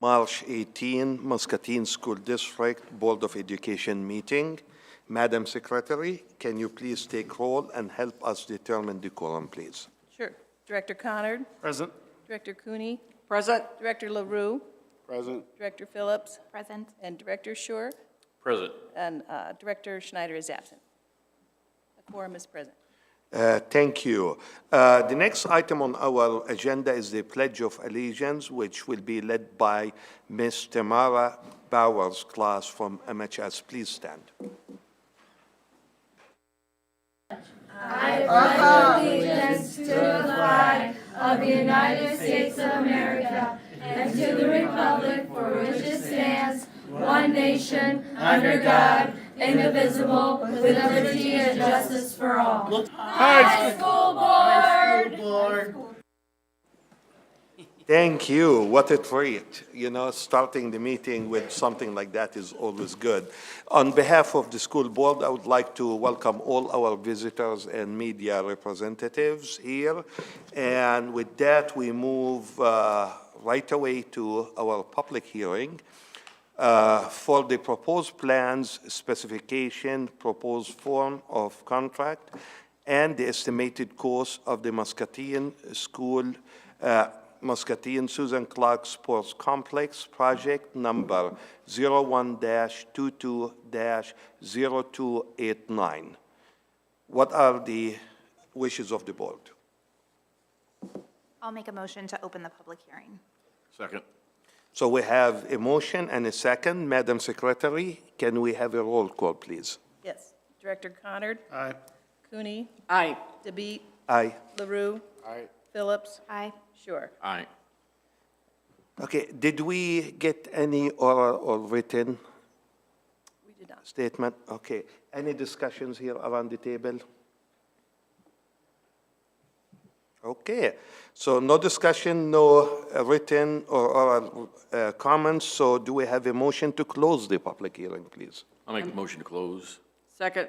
March 18, Muscatine School District Board of Education meeting. Madam Secretary, can you please take roll and help us determine the quorum, please? Sure. Director Connard. Present. Director Cooney. Present. Director LaRue. Present. Director Phillips. Present. And Director Schur. Present. And Director Schneider is absent. The quorum is present. Thank you. The next item on our agenda is the Pledge of Allegiance, which will be led by Ms. Tamara Bowers' class from MHS. Please stand. I pledge allegiance to the flag of the United States of America and to the republic for which it stands, one nation, under God, indivisible, with liberty and justice for all. High School Board! Thank you. What a treat. You know, starting the meeting with something like that is always good. On behalf of the school board, I would like to welcome all our visitors and media representatives here. And with that, we move right away to our public hearing for the proposed plans, specification, proposed form of contract, and the estimated cost of the Muscatine School Muscatine Susan Clark Sports Complex project number 01-22-0289. What are the wishes of the board? I'll make a motion to open the public hearing. Second. So we have a motion and a second. Madam Secretary, can we have a roll call, please? Yes. Director Connard. Aye. Cooney. Aye. DeBeat. Aye. LaRue. Aye. Phillips. Aye. Schur. Aye. Okay, did we get any oral or written We did not. statement? Okay, any discussions here around the table? Okay, so no discussion, no written or oral comments, so do we have a motion to close the public hearing, please? I'll make the motion to close. Second.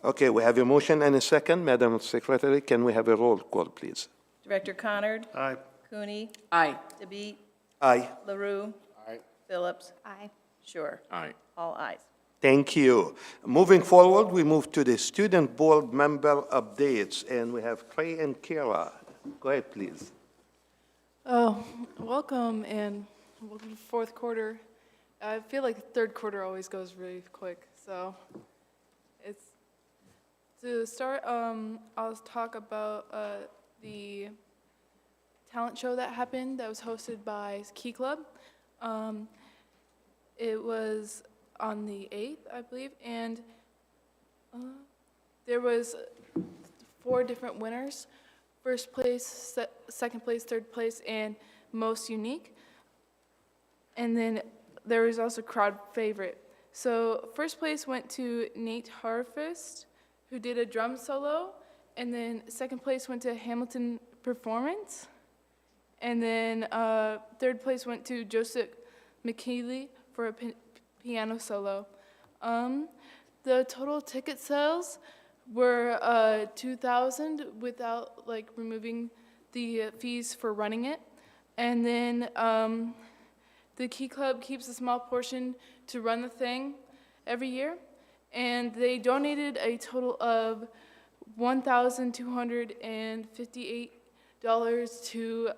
Okay, we have a motion and a second. Madam Secretary, can we have a roll call, please? Director Connard. Aye. Cooney. Aye. DeBeat. Aye. LaRue. Aye. Phillips. Aye. Schur. Aye. All ayes. Thank you. Moving forward, we move to the student board member updates, and we have Trey and Kira. Go ahead, please. Oh, welcome, and welcome to fourth quarter. I feel like third quarter always goes really quick, so it's to start. I'll talk about the talent show that happened that was hosted by Key Club. It was on the 8th, I believe, and there was 4 different winners: first place, second place, third place, and most unique. And then there was also crowd favorite. So first place went to Nate Harfest, who did a drum solo, and then second place went to Hamilton Performance, and then third place went to Joseph McKeely for a piano solo. The total ticket sales were $2,000 without removing the fees for running it. And then the Key Club keeps a small portion to run the thing every year. And they donated a total of $1,258 to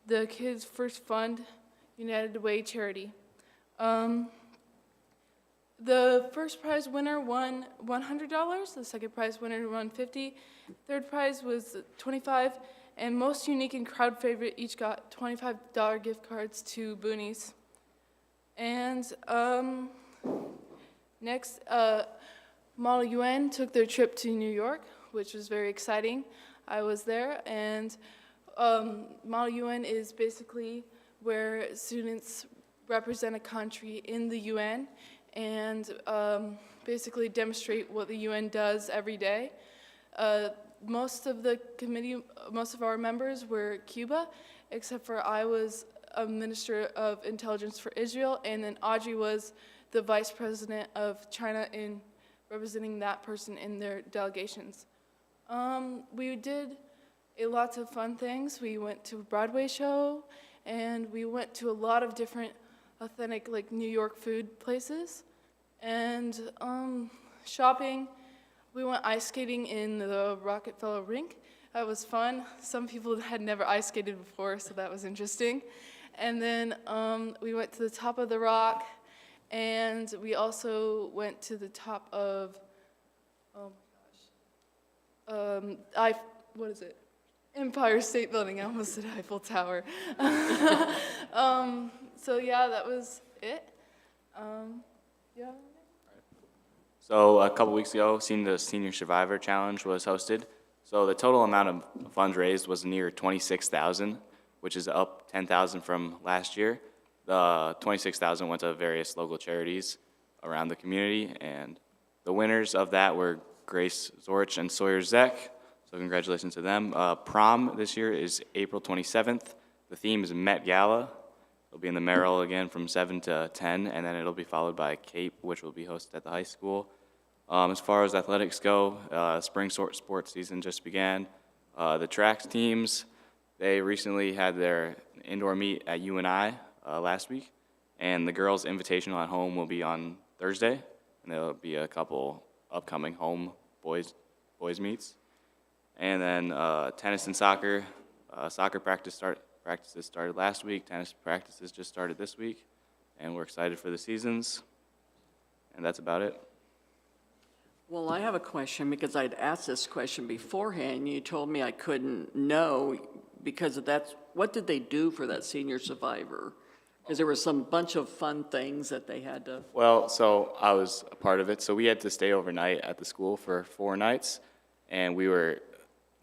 the Kids First Fund United Way charity. The first prize winner won $100, the second prize winner won $50, third prize was $25, and most unique and crowd favorite each got $25 gift cards to Boonies. And next, Model UN took their trip to New York, which was very exciting. I was there, and Model UN is basically where students represent a country in the UN and basically demonstrate what the UN does every day. Most of the committee, most of our members were Cuba, except for I was a Minister of Intelligence for Israel, and then Audrey was the Vice President of China in representing that person in their delegations. We did lots of fun things. We went to a Broadway show, and we went to a lot of different authentic, like, New York food places. And shopping, we went ice skating in the Rockefeller rink. That was fun. Some people had never ice skated before, so that was interesting. And then we went to the top of the rock, and we also went to the top of, oh my gosh, what is it? Empire State Building. I almost said Eiffel Tower. So yeah, that was it. Yeah. So a couple weeks ago, the Senior Survivor Challenge was hosted. So the total amount of funds raised was near $26,000, which is up $10,000 from last year. The $26,000 went to various local charities around the community, and the winners of that were Grace Zorich and Sawyer Zek. So congratulations to them. Prom this year is April 27th. The theme is Met Gala. It'll be in the Merrill again from 7 to 10, and then it'll be followed by Cape, which will be hosted at the high school. As far as athletics go, spring sports season just began. The track teams, they recently had their indoor meet at UNI last week, and the girls' invitational at home will be on Thursday, and there'll be a couple upcoming home boys meets. And then tennis and soccer, soccer practices started last week, tennis practices just started this week, and we're excited for the seasons, and that's about it. Well, I have a question, because I'd asked this question beforehand. You told me I couldn't know because of that. What did they do for that senior survivor? Because there were some bunch of fun things that they had to. Well, so I was a part of it. So we had to stay overnight at the school for 4 nights, and we were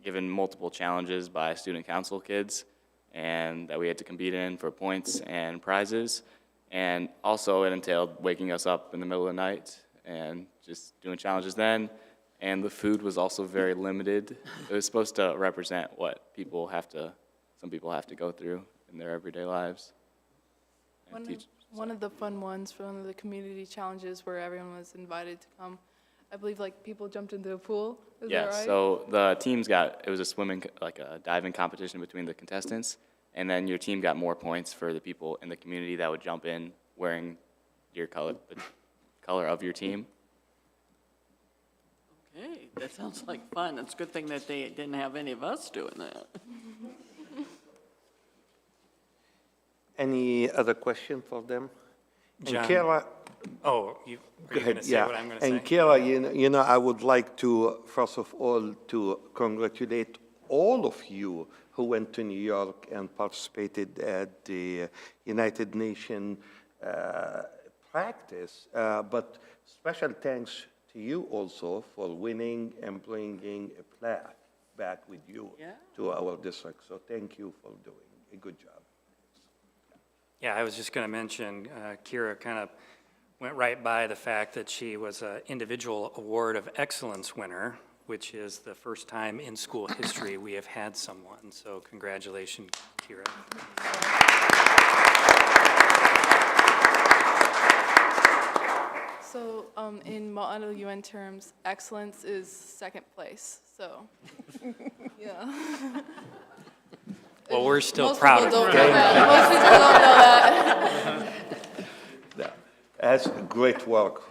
given multiple challenges by student council kids, and that we had to compete in for points and prizes. And also it entailed waking us up in the middle of the night and just doing challenges then. And the food was also very limited. It was supposed to represent what some people have to go through in their everyday lives. One of the fun ones, one of the community challenges where everyone was invited to come, I believe, like, people jumped into a pool. Is that right? So the teams it was a diving competition between the contestants, and then your team got more points for the people in the community that would jump in wearing the color of your team. Okay, that sounds like fun. It's a good thing that they didn't have any of us doing that. Any other question for them? John. And Kara, Oh, are you going to say what I'm going to say? And Kara, I would like to, first of all, to congratulate all of you who went to New York and participated at the United Nations practice. But special thanks to you also for winning and bringing a plaque back with you to our district. So thank you for doing a good job. Yeah, I was just going to mention, Kira kind of went right by the fact that she was an individual award of excellence winner, which is the first time in school history we have had someone. So congratulations, Kira. So in Model UN terms, excellence is second place, so, yeah. Well, we're still Most proud people of don't you. know that. Most people don't know that. That's great work,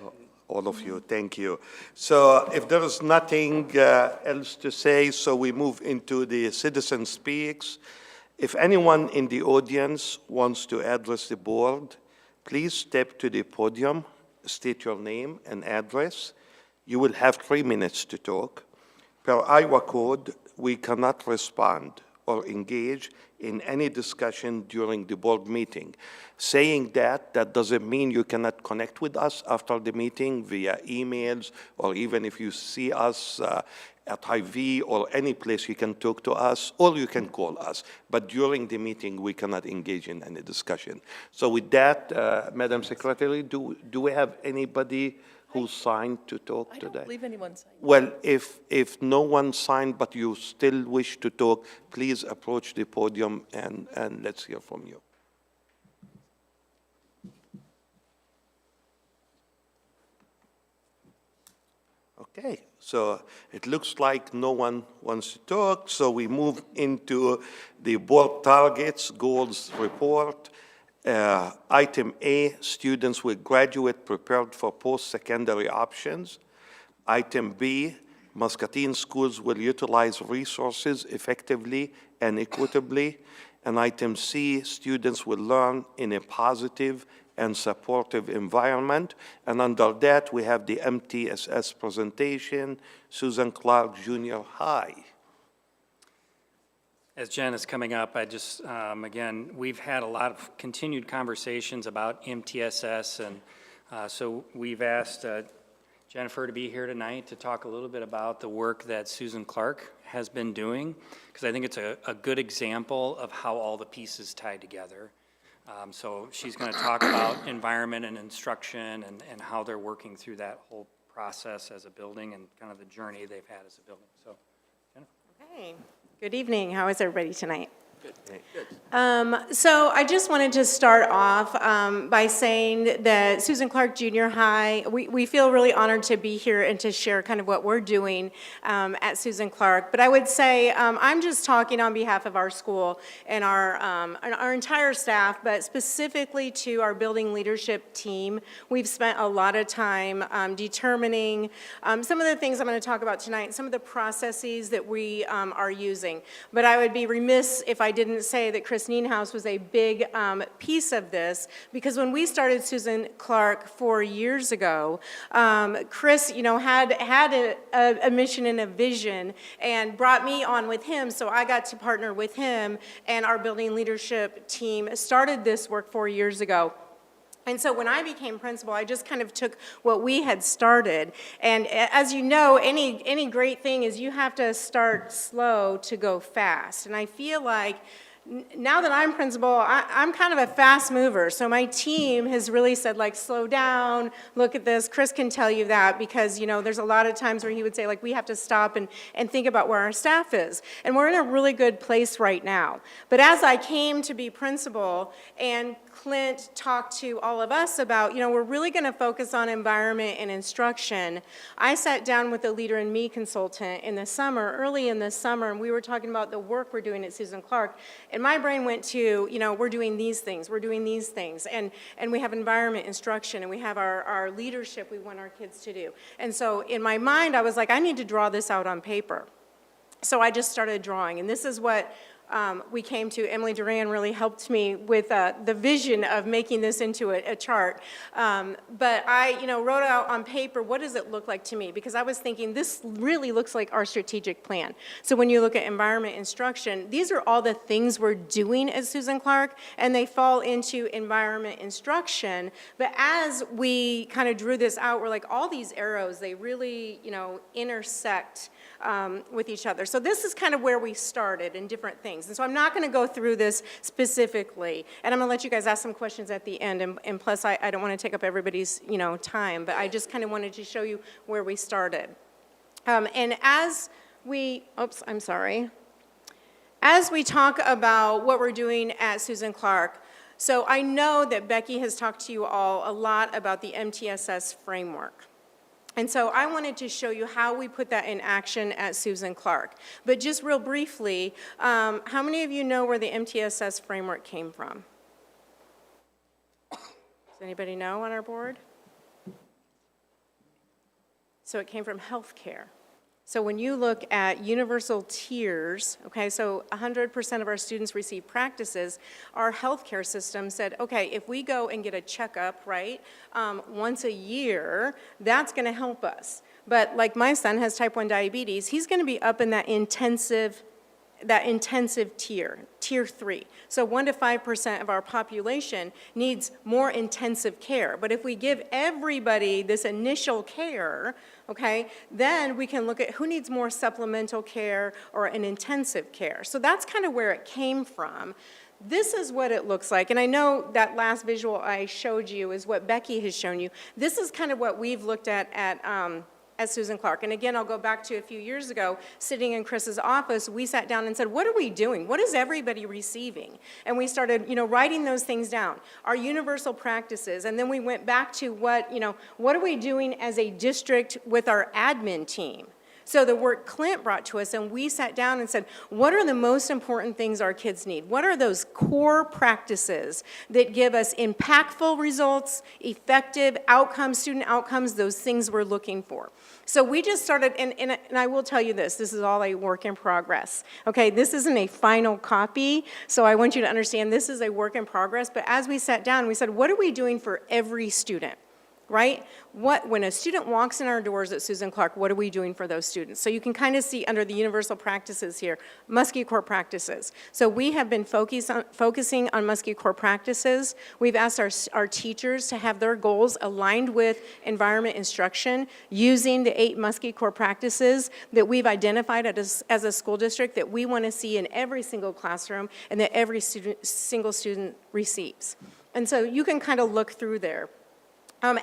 all of you. Thank you. So if there is nothing else to say, so we move into the citizen speaks. If anyone in the audience wants to address the board, please step to the podium, state your name and address. You will have 3 minutes to talk. Per Iowa code, we cannot respond or engage in any discussion during the board meeting. Saying that doesn't mean you cannot connect with us after the meeting via emails, or even if you see us at IV or any place, you can talk to us, or you can call us. But during the meeting, we cannot engage in any discussion. So with that, Madam Secretary, do we have anybody who signed to talk I today? don't believe anyone signed. Well, if no one signed, but you still wish to talk, please approach the podium and let's hear from you. Okay, So it looks like no one wants to talk, so we move into the board targets, goals report. Item A, students will graduate prepared for post-secondary options. Item B, Muscatine schools will utilize resources effectively and equitably. And item C, students will learn in a positive and supportive environment. And under that, we have the MTSS presentation, Susan Clark Junior High. As Jen is coming up, I just, again, we've had a lot of continued conversations about MTSS, and so we've asked Jennifer to be here tonight to talk a little bit about the work that Susan Clark has been doing, because I think it's a good example of how all the pieces tie together. So she's going to talk about environment and instruction and how they're working through that whole process as a building and kind of the journey they've had as a building. So, Jennifer. Okay. Good evening. How is everybody tonight? So I just wanted to start off by saying that Susan Clark Junior High, we feel really honored to be here and to share kind of what we're doing at Susan Clark. But I would say I'm just talking on behalf of our school and our entire staff, but specifically to our building leadership team. We've spent a lot of time determining some of the things I'm going to talk about tonight, some of the processes that we are using. But I would be remiss if I didn't say that Chris Nienhaus was a big piece of this, because when we started Susan Clark 4 years ago, Chris, had a mission and a vision and brought me on with him, so I got to partner with him, and our building leadership team started this work 4 years ago. And so when I became principal, I just kind of took what we had started. And as you know, any great thing is you have to start slow to go fast. And I feel like now that I'm principal, I'm kind of a fast mover. So my team has really said, like, slow down, look at this. Chris can tell you that because, there's a lot of times where he would say, like, we have to stop and think about where our staff is. And we're in a really good place right now. But as I came to be principal and Clint talked to all of us about, we're really going to focus on environment and instruction. I sat down with the Leader in Me consultant early in the summer, and we were talking about the work we're doing at Susan Clark. And my brain went to, we're doing these things, and we have environment instruction, and we have our leadership we want our kids to do. And so in my mind, I was like, I need to draw this out on paper. So I just started drawing, and this is what we came to. Emily Duran really helped me with the vision of making this into a chart. But I, wrote out on paper, what does it look like to me? Because I was thinking, this really looks like our strategic plan. So when you look at environment instruction, these are all the things we're doing at Susan Clark, and they fall into environment instruction. But as we kind of drew this out, we're like, all these arrows, they really, intersect with each other. So this is kind of where we started in different things. And so I'm not going to go through this specifically, and I'm going to let you guys ask some questions at the end, and plus I don't want to take up everybody's time, but I just kind of wanted to show you where we started. And as we talk about what we're doing at Susan Clark, so I know that Becky has talked to you all a lot about the MTSS framework. And so I wanted to show you how we put that in action at Susan Clark. But just real briefly, how many of you know where the MTSS framework came from? Does anybody know on our board? So it came from healthcare. So when you look at universal tiers, okay, so 100% of our students receive practices, our healthcare system said, okay, if we go and get a checkup, right, once a year, that's going to help us. But like my son has type 1 diabetes, he's going to be up in that intensive tier, tier 3. So 1 to 5% of our population needs more intensive care. But if we give everybody this initial care, okay, then we can look at who needs more supplemental care or an intensive care. So that's kind of where it came from. This is what it looks like, and I know that last visual I showed you is what Becky has shown you. This is kind of what we've looked at at Susan Clark. And again, I'll go back to a few years ago, sitting in Chris's office, we sat down and said, what are we doing? What is everybody receiving? And we started, writing those things down, our universal practices. And then we went back to what are we doing as a district with our admin team? So the work Clint brought to us, and we sat down and said, what are the most important things our kids need? What are those core practices that give us impactful results, effective outcomes, student outcomes, those things we're looking for? So we just started, and I will tell you this is all a work in progress. Okay, this isn't a final copy, so I want you to understand this is a work in progress, but as we sat down, we said, what are we doing for every student? Right? When a student walks in our doors at Susan Clark, what are we doing for those students? So you can kind of see under the universal practices here, Muskie core practices. So we have been focusing on Muskie core practices. We've asked our teachers to have their goals aligned with environment instruction using the 8 Muskie core practices that we've identified as a school district that we want to see in every single classroom and that every single student receives. And so you can kind of look through there.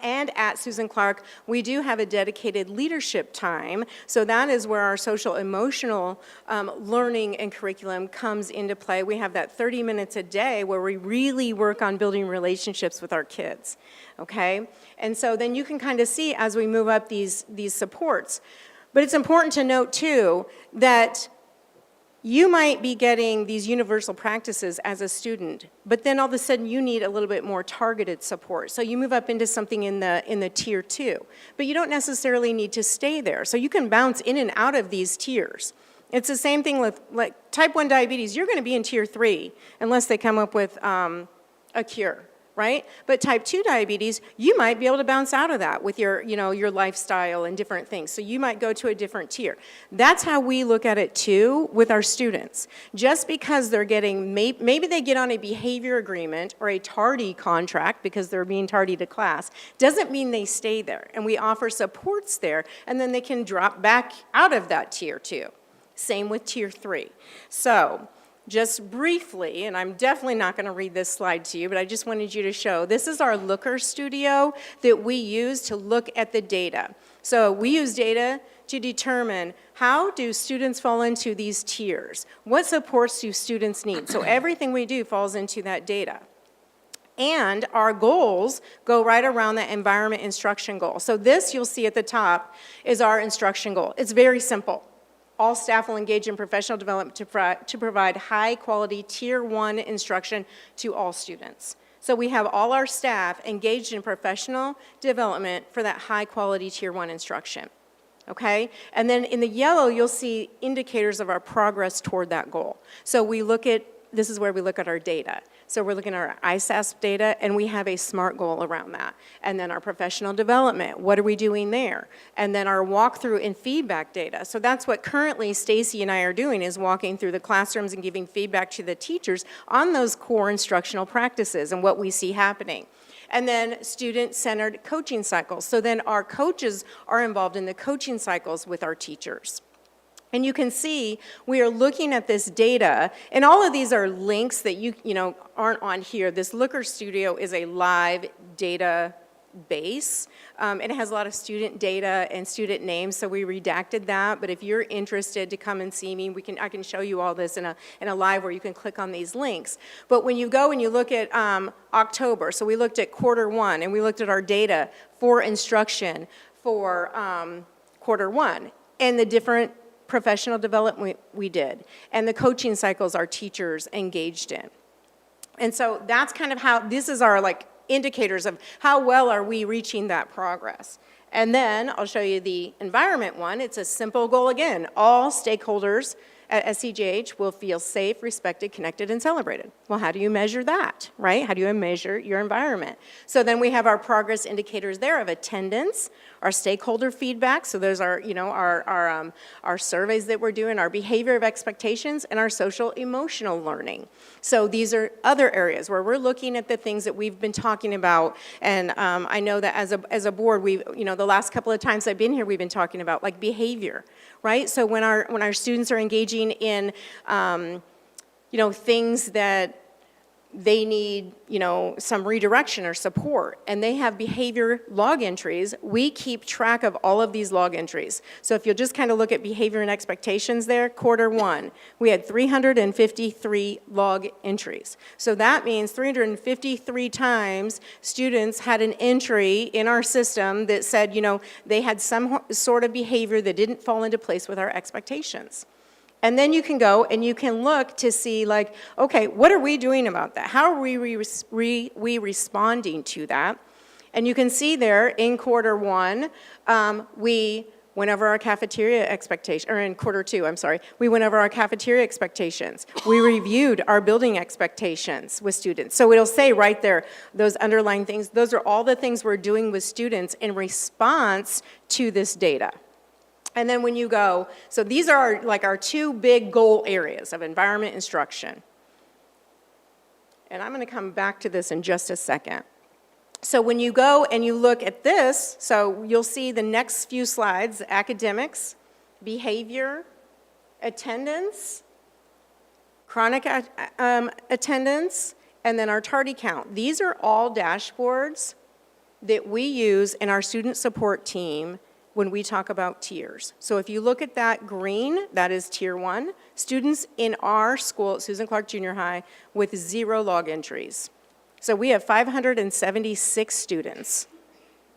And at Susan Clark, we do have a dedicated leadership time. So that is where our social emotional learning and curriculum comes into play. We have that 30 minutes a day where we really work on building relationships with our kids, okay? And so then you can kind of see as we move up these supports. But it's important to note, too, that you might be getting these universal practices as a student, but then all of a sudden you need a little bit more targeted support. So you move up into something in the tier 2, but you don't necessarily need to stay there. So you can bounce in and out of these tiers. It's the same thing with like type 1 diabetes. You're going to be in tier 3 unless they come up with a cure. Right? But type 2 diabetes, you might be able to bounce out of that with your lifestyle and different things. So you might go to a different tier. That's how we look at it too with our students. Just because they're getting, maybe they get on a behavior agreement or a tardy contract because they're being tardy to class, doesn't mean they stay there. And we offer supports there, and then they can drop back out of that tier 2. Same with tier 3. So, just briefly, and I'm definitely not going to read this slide to you, but I just wanted you to show, this is our Looker Studio that we use to look at the data. So we use data to determine how do students fall into these tiers? What supports do students need? So everything we do falls into that data. And our goals go right around that environment instruction goal. So this, you'll see at the top, is our instruction goal. It's very simple. All staff will engage in professional development to provide high-quality Tier 1 instruction to all students. So we have all our staff engaged in professional development for that high-quality Tier 1 instruction, okay? And then in the yellow, you'll see indicators of our progress toward that goal. So we look at, this is where we look at our data. So we're looking at our ISASP data, and we have a SMART goal around that. And then our professional development, what are we doing there? And then our walkthrough and feedback data. So that's what currently Stacy and I are doing, is walking through the classrooms and giving feedback to the teachers on those core instructional practices and what we see happening. And then student-centered coaching cycles. So then our coaches are involved in the coaching cycles with our teachers. And you can see we are looking at this data, and all of these are links that you aren't on here. This Looker Studio is a live data base. It has a lot of student data and student names, so we redacted that. But if you're interested to come and see me, I can show you all this in a live where you can click on these links. But when you go and you look at October, so we looked at Q1, and we looked at our data for instruction for Q1, and the different professional development we did, and the coaching cycles our teachers engaged in. And so that's kind of how, this is our indicators of how well are we reaching that progress. And then I'll show you the environment one. It's a simple goal again. All stakeholders at SCGH will feel safe, respected, connected, and celebrated. Well, how do you measure that, right? How do you measure your environment? So then we have our progress indicators there of attendance, our stakeholder feedback, so those are, our surveys that we're doing, our behavior of expectations, and our social emotional learning. So these are other areas where we're looking at the things that we've been talking about, and I know that as a board, we've, the last couple of times I've been here, we've been talking about behavior, right? So when our students are engaging in, things that they need, some redirection or support, and they have behavior log entries, we keep track of all of these log entries. So if you'll just kind of look at behavior and expectations there, Q1, we had 353 log entries. So that means 353 times students had an entry in our system that said, they had some sort of behavior that didn't fall into place with our expectations. And then you can go and you can look to see, like, okay, what are we doing about that? How are we responding to that? And you can see there in Q1, we went over our cafeteria expectation, or in Q2, I'm sorry, we went over our cafeteria expectations. We reviewed our building expectations with students. So it'll say right there, those underlying things, those are all the things we're doing with students in response to this data. And then when you go, so these are our two big goal areas of environment instruction. And I'm going to come back to this in just a second. So when you go and you look at this, so you'll see the next few slides, academics, behavior, attendance, chronic attendance, and then our tardy count. These are all dashboards that we use in our student support team when we talk about tiers. So if you look at that green, that is tier 1, students in our school at Susan Clark Junior High with 0 log entries. So we have 576 students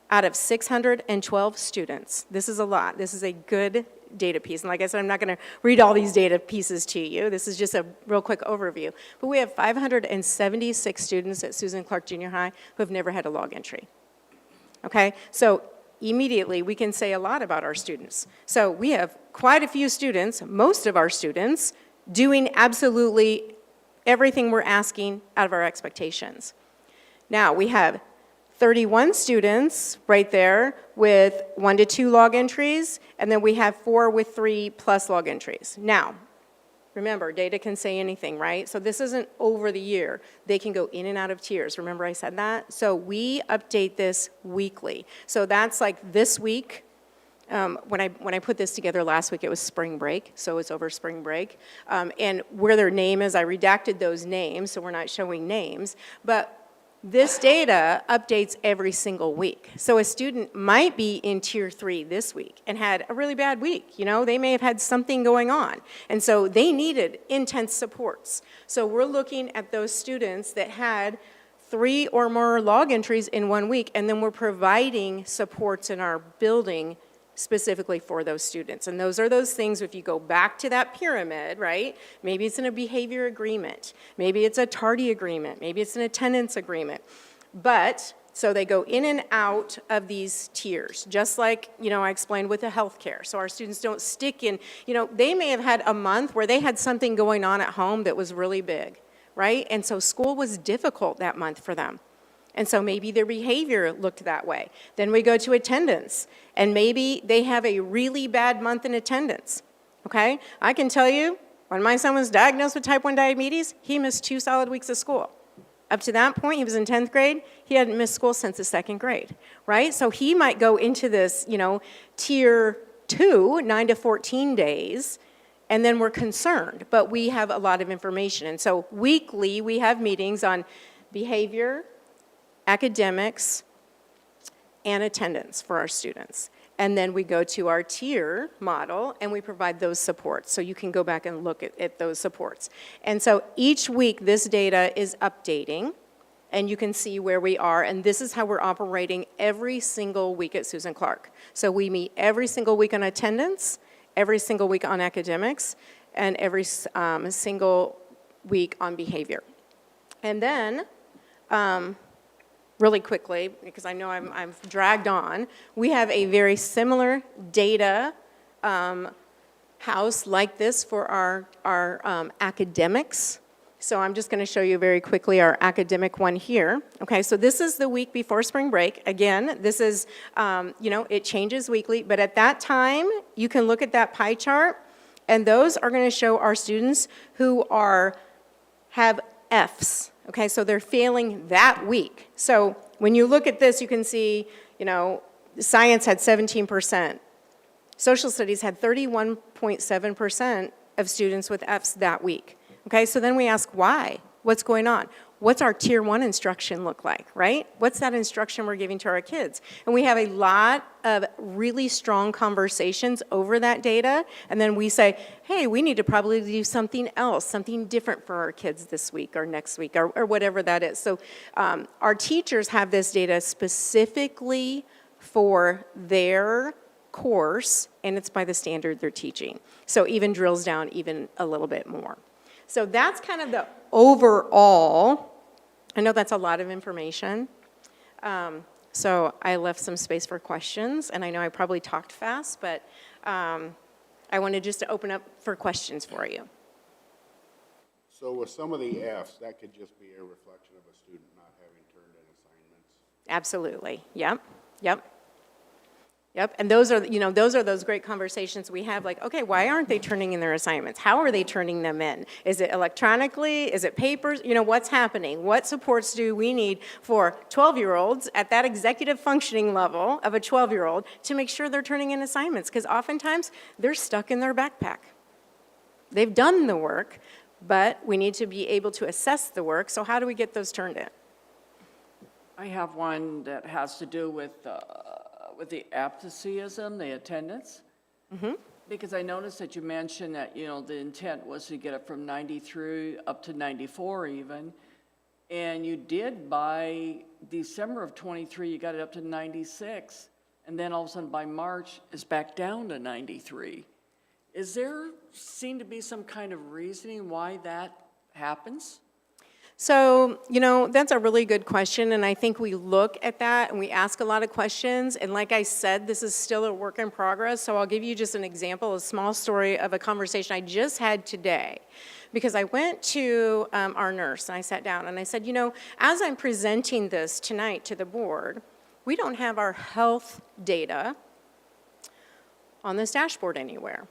out of 612 students. This is a lot. This is a good data piece. And like I said, I'm not going to read all these data pieces to you. This is just a real quick overview. But we have 576 students at Susan Clark Junior High who have never had a log entry. Okay? So immediately, we can say a lot about our students. So we have quite a few students, most of our students, doing absolutely everything we're asking out of our expectations. Now, we have 31 students right there with 1 to 2 log entries, and then we have 4 with 3+ log entries. Now, remember, data can say anything, right? So this isn't over the year. They can go in and out of tiers. Remember I said that? So we update this weekly. So that's like this week. When I put this together last week, it was spring break, so it's over spring break. And where their name is, I redacted those names, so we're not showing names. But this data updates every single week. So a student might be in tier 3 this week and had a really bad week. They may have had something going on. And so they needed intense supports. So we're looking at those students that had 3 or more log entries in 1 week, and then we're providing supports in our building specifically for those students. And those are those things, if you go back to that pyramid, right? Maybe it's in a behavior agreement. Maybe it's a tardy agreement. Maybe it's an attendance agreement. But, so they go in and out of these tiers, just like, I explained with the healthcare. So our students don't stick in, they may have had a month where they had something going on at home that was really big, right? And so school was difficult that month for them. And so maybe their behavior looked that way. Then we go to attendance, and maybe they have a really bad month in attendance, okay? I can tell you, when my son was diagnosed with type 1 diabetes, he missed 2 solid weeks of school. Up to that point, he was in 10th grade. He hadn't missed school since the 2nd grade, right? So he might go into this, tier 2, 9 to 14 days, and then we're concerned. But we have a lot of information. And so weekly, we have meetings on behavior, academics, and attendance for our students. And then we go to our tier model, and we provide those supports. So you can go back and look at those supports. And so each week, this data is updating, and you can see where we are. And this is how we're operating every single week at Susan Clark. So we meet every single week on attendance, every single week on academics, and every single week on behavior. And then, really quickly, because I know I've dragged on, we have a very similar data house like this for our academics. So I'm just going to show you very quickly our academic one here. Okay, so this is the week before spring break. Again, this is, it changes weekly, but at that time, you can look at that pie chart, and those are going to show our students who have Fs. Okay, so they're failing that week. So when you look at this, you can see, science had 17%. Social studies had 31.7% of students with Fs that week. Okay, so then we ask why? What's going on? what's our tier 1 instruction look like, right? What's that instruction we're giving to our kids? And we have a lot of really strong conversations over that data, and then we say, hey, we need to probably do something else, something different for our kids this week or next week or whatever that is. So our teachers have this data specifically for their course, and it's by the standard they're teaching. So even drills down even a little bit more. So that's kind of the overall. I know that's a lot of information. So I left some space for questions, and I know I probably talked fast, but I wanted just to open up for questions for you. So with some of the Fs, that could just be a reflection of a student not having turned in assignments? Absolutely. Yep. Yep. Yep, and those are those great conversations we have, like, okay, why aren't they turning in their assignments? How are they turning them in? Is it electronically? Is it papers? What's happening? What supports do we need for 12-year-olds at that executive functioning level of a 12-year-old to make sure they're turning in assignments? Because oftentimes, they're stuck in their backpack. They've done the work, but we need to be able to assess the work, so how do we get those turned in? I have one that has to do with the absenteeism, the attendance. Mm-hmm. Because I noticed that you mentioned that, the intent was to get it from 93 up to 94 even. And you did by December of 23, you got it up to 96. And then all of a sudden by March, it's back down to 93. Is there seem to be some kind of reasoning why that happens? So, that's a really good question, and I think we look at that and we ask a lot of questions, and like I said, this is still a work in progress, so I'll give you just an example, a small story of a conversation I just had today, because I went to our nurse and I sat down and I said, as I'm presenting this tonight to the board, we don't have our health data on this dashboard anywhere.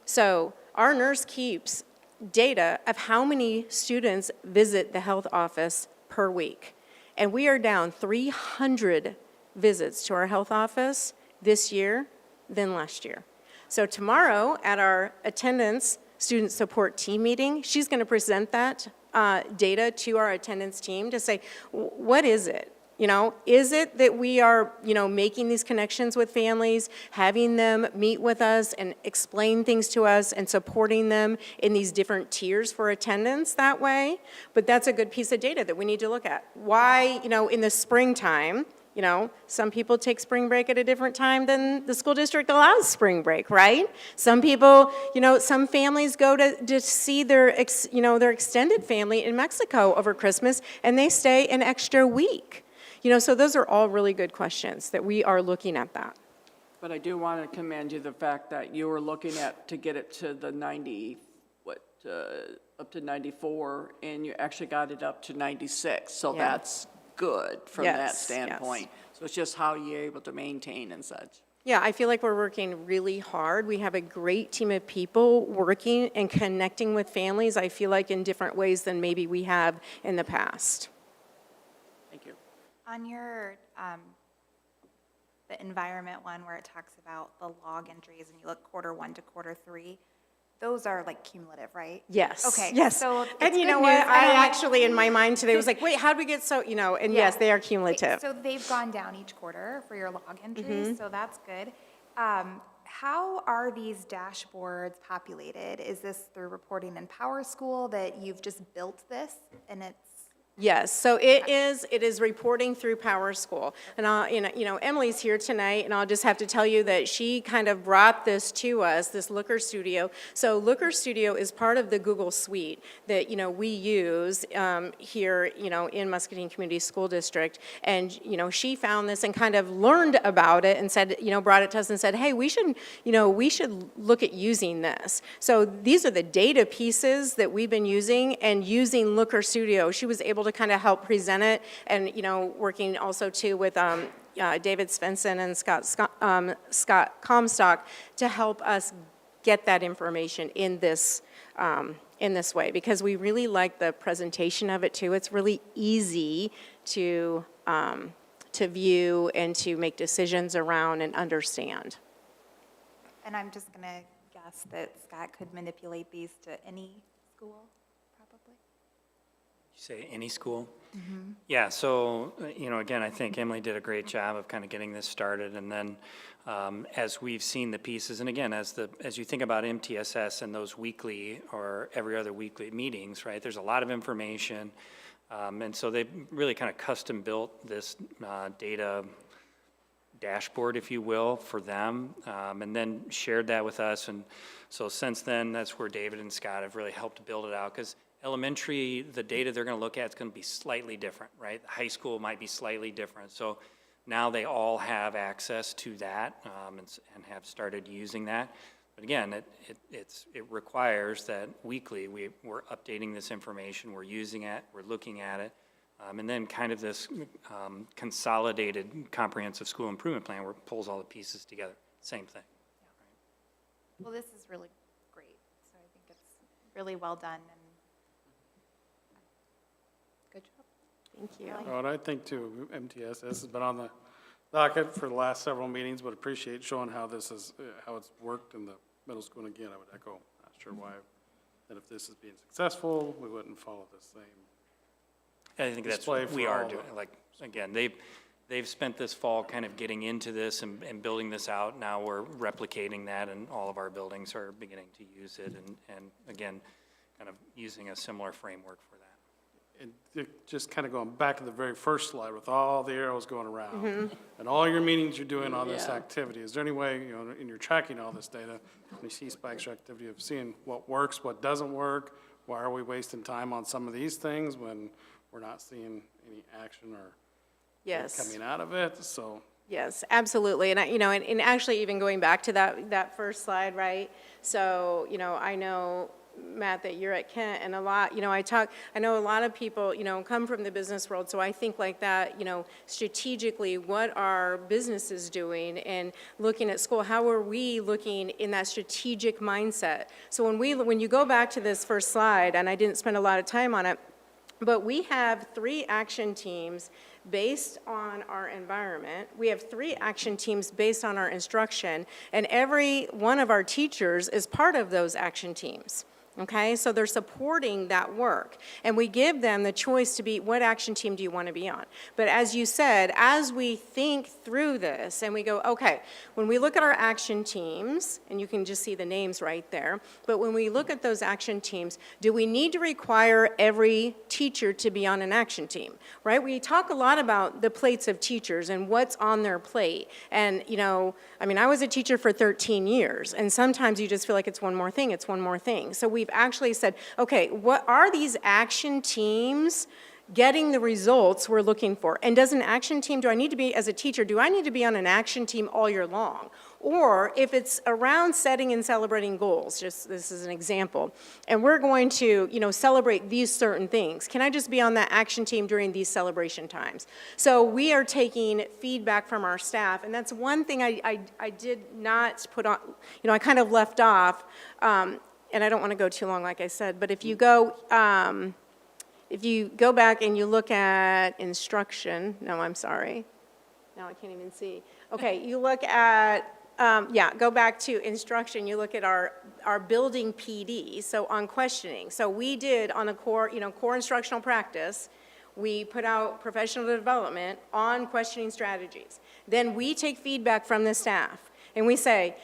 So our nurse keeps data of how many students visit the health office per week. And we are down 300 visits to our health office this year than last year. So tomorrow at our attendance student support team meeting, she's going to present that data to our attendance team to say, what is it? Is it that we are, making these connections with families, having them meet with us and explain things to us and supporting them in these different tiers for attendance that way? But that's a good piece of data that we need to look at. Why, in the springtime, some people take spring break at a different time than the school district allows spring break, right? Some people, some families go to see their extended family in Mexico over Christmas and they stay an extra week. So those are all really good questions that we are looking at that. But I do want to commend you the fact that you were looking at to get it to the up to 94, and you actually got it up to 96. So Yeah. that's good from that standpoint. Yes. So it's just how you're able to maintain and such. Yeah, I feel like we're working really hard. We have a great team of people working and connecting with families, I feel like, in different ways than maybe we have in the past. Thank you. On your, the environment one where it talks about the log entries and you look Q1 to Q3, those are like cumulative, right? Yes. Okay. Yes. So it's and you good know news. what? I don't want- actually, in my mind today, was like, wait, how do we get so, and Yeah. yes, they are Okay, cumulative. So they've gone down each quarter for your log entries, so that's good. How are these dashboards populated? Is this through reporting in PowerSchool that you've just built this and it's? Yes, so it is reporting through PowerSchool. And Emily's here tonight, and I'll just have to tell you that she kind of brought this to us, this Looker Studio. So Looker Studio is part of the Google Suite that, we use here, in Muscatine Community School District. And, she found this and kind of learned about it and said, brought it to us and said, hey, we should look at using this. So these are the data pieces that we've been using, and using Looker Studio, she was able to kind of help present it, and working also too with David Svensson and Scott Comstock to help us get that information in this way, because we really like the presentation of it too. It's really easy to view and to make decisions around and understand. And I'm just gonna guess that Scott could manipulate these to any school, probably? say any school? Yeah, so, again, I think Emily did a great job of kind of getting this started, and then as we've seen the pieces, and again, as you think about MTSS and those weekly or every other weekly meetings, right, there's a lot of information, and so they really kind of custom built this data dashboard, if you will, for them, and then shared that with us, and so since then, that's where David and Scott have really helped build it out, because elementary, the data they're going to look at is going to be slightly different, right? High school might be slightly different. So now they all have access to that and have started using that. But again, it requires that weekly we're updating this information, we're using it, we're looking at it, and then kind of this consolidated comprehensive school improvement plan where it pulls all the pieces together. Same thing. Well, this is really great, so I think it's really well done, and good job. Thank you. Well, and I think too, MTSS has been on the docket for the last several meetings, but appreciate showing how this is, how it's worked in the middle school. And again, I would echo, not sure why, that if this is being successful, we wouldn't follow the same. I think that's what we are doing. Like, again, they've spent this fall kind of getting into this and building this out. Now we're replicating that, and all of our buildings are beginning to use it, and again, kind of using a similar framework for that. And just kind of going back to the very first slide with all the arrows going around and all your meetings you're doing on this activity, is there any way, in your tracking all this data, when you see spikes or activity, of seeing what works, what doesn't work? Why are we wasting time on some of these things when we're not seeing any action or coming out of it? So. Yes, absolutely. And and actually even going back to that first slide, right? So, I know, Matt, that you're at Kent, and a lot, I know a lot of people, come from the business world, so I think like that, strategically, what are businesses doing, and looking at school, how are we looking in that strategic mindset? So when you go back to this first slide, and I didn't spend a lot of time on it, but we have 3 action teams based on our environment. We have 3 action teams based on our instruction, and every one of our teachers is part of those action teams. Okay, so they're supporting that work, and we give them the choice to be, what action team do you want to be on? But as you said, as we think through this and we go, okay, when we look at our action teams, and you can just see the names right there, but when we look at those action teams, do we need to require every teacher to be on an action team, right? We talk a lot about the plates of teachers and what's on their plate, and I was a teacher for 13 years, and sometimes you just feel like it's one more thing, it's one more thing. So we've actually said, okay, what are these action teams getting the results we're looking for? And does an action team, do I need to be, as a teacher, do I need to be on an action team all year long? Or if it's around setting and celebrating goals, just this is an example, and we're going to, celebrate these certain things, can I just be on that action team during these celebration times? So we are taking feedback from our staff, and that's one thing I did not put on, I kind of left off, and I don't want to go too long, like I said, but if you go back and you look at instruction, no, I'm sorry. Now I can't even see. Okay, you look at, go back to instruction, you look at our building PD, so on questioning. So we did on a core instructional practice, we put out professional development on questioning strategies. Then we take feedback from the staff. And we say,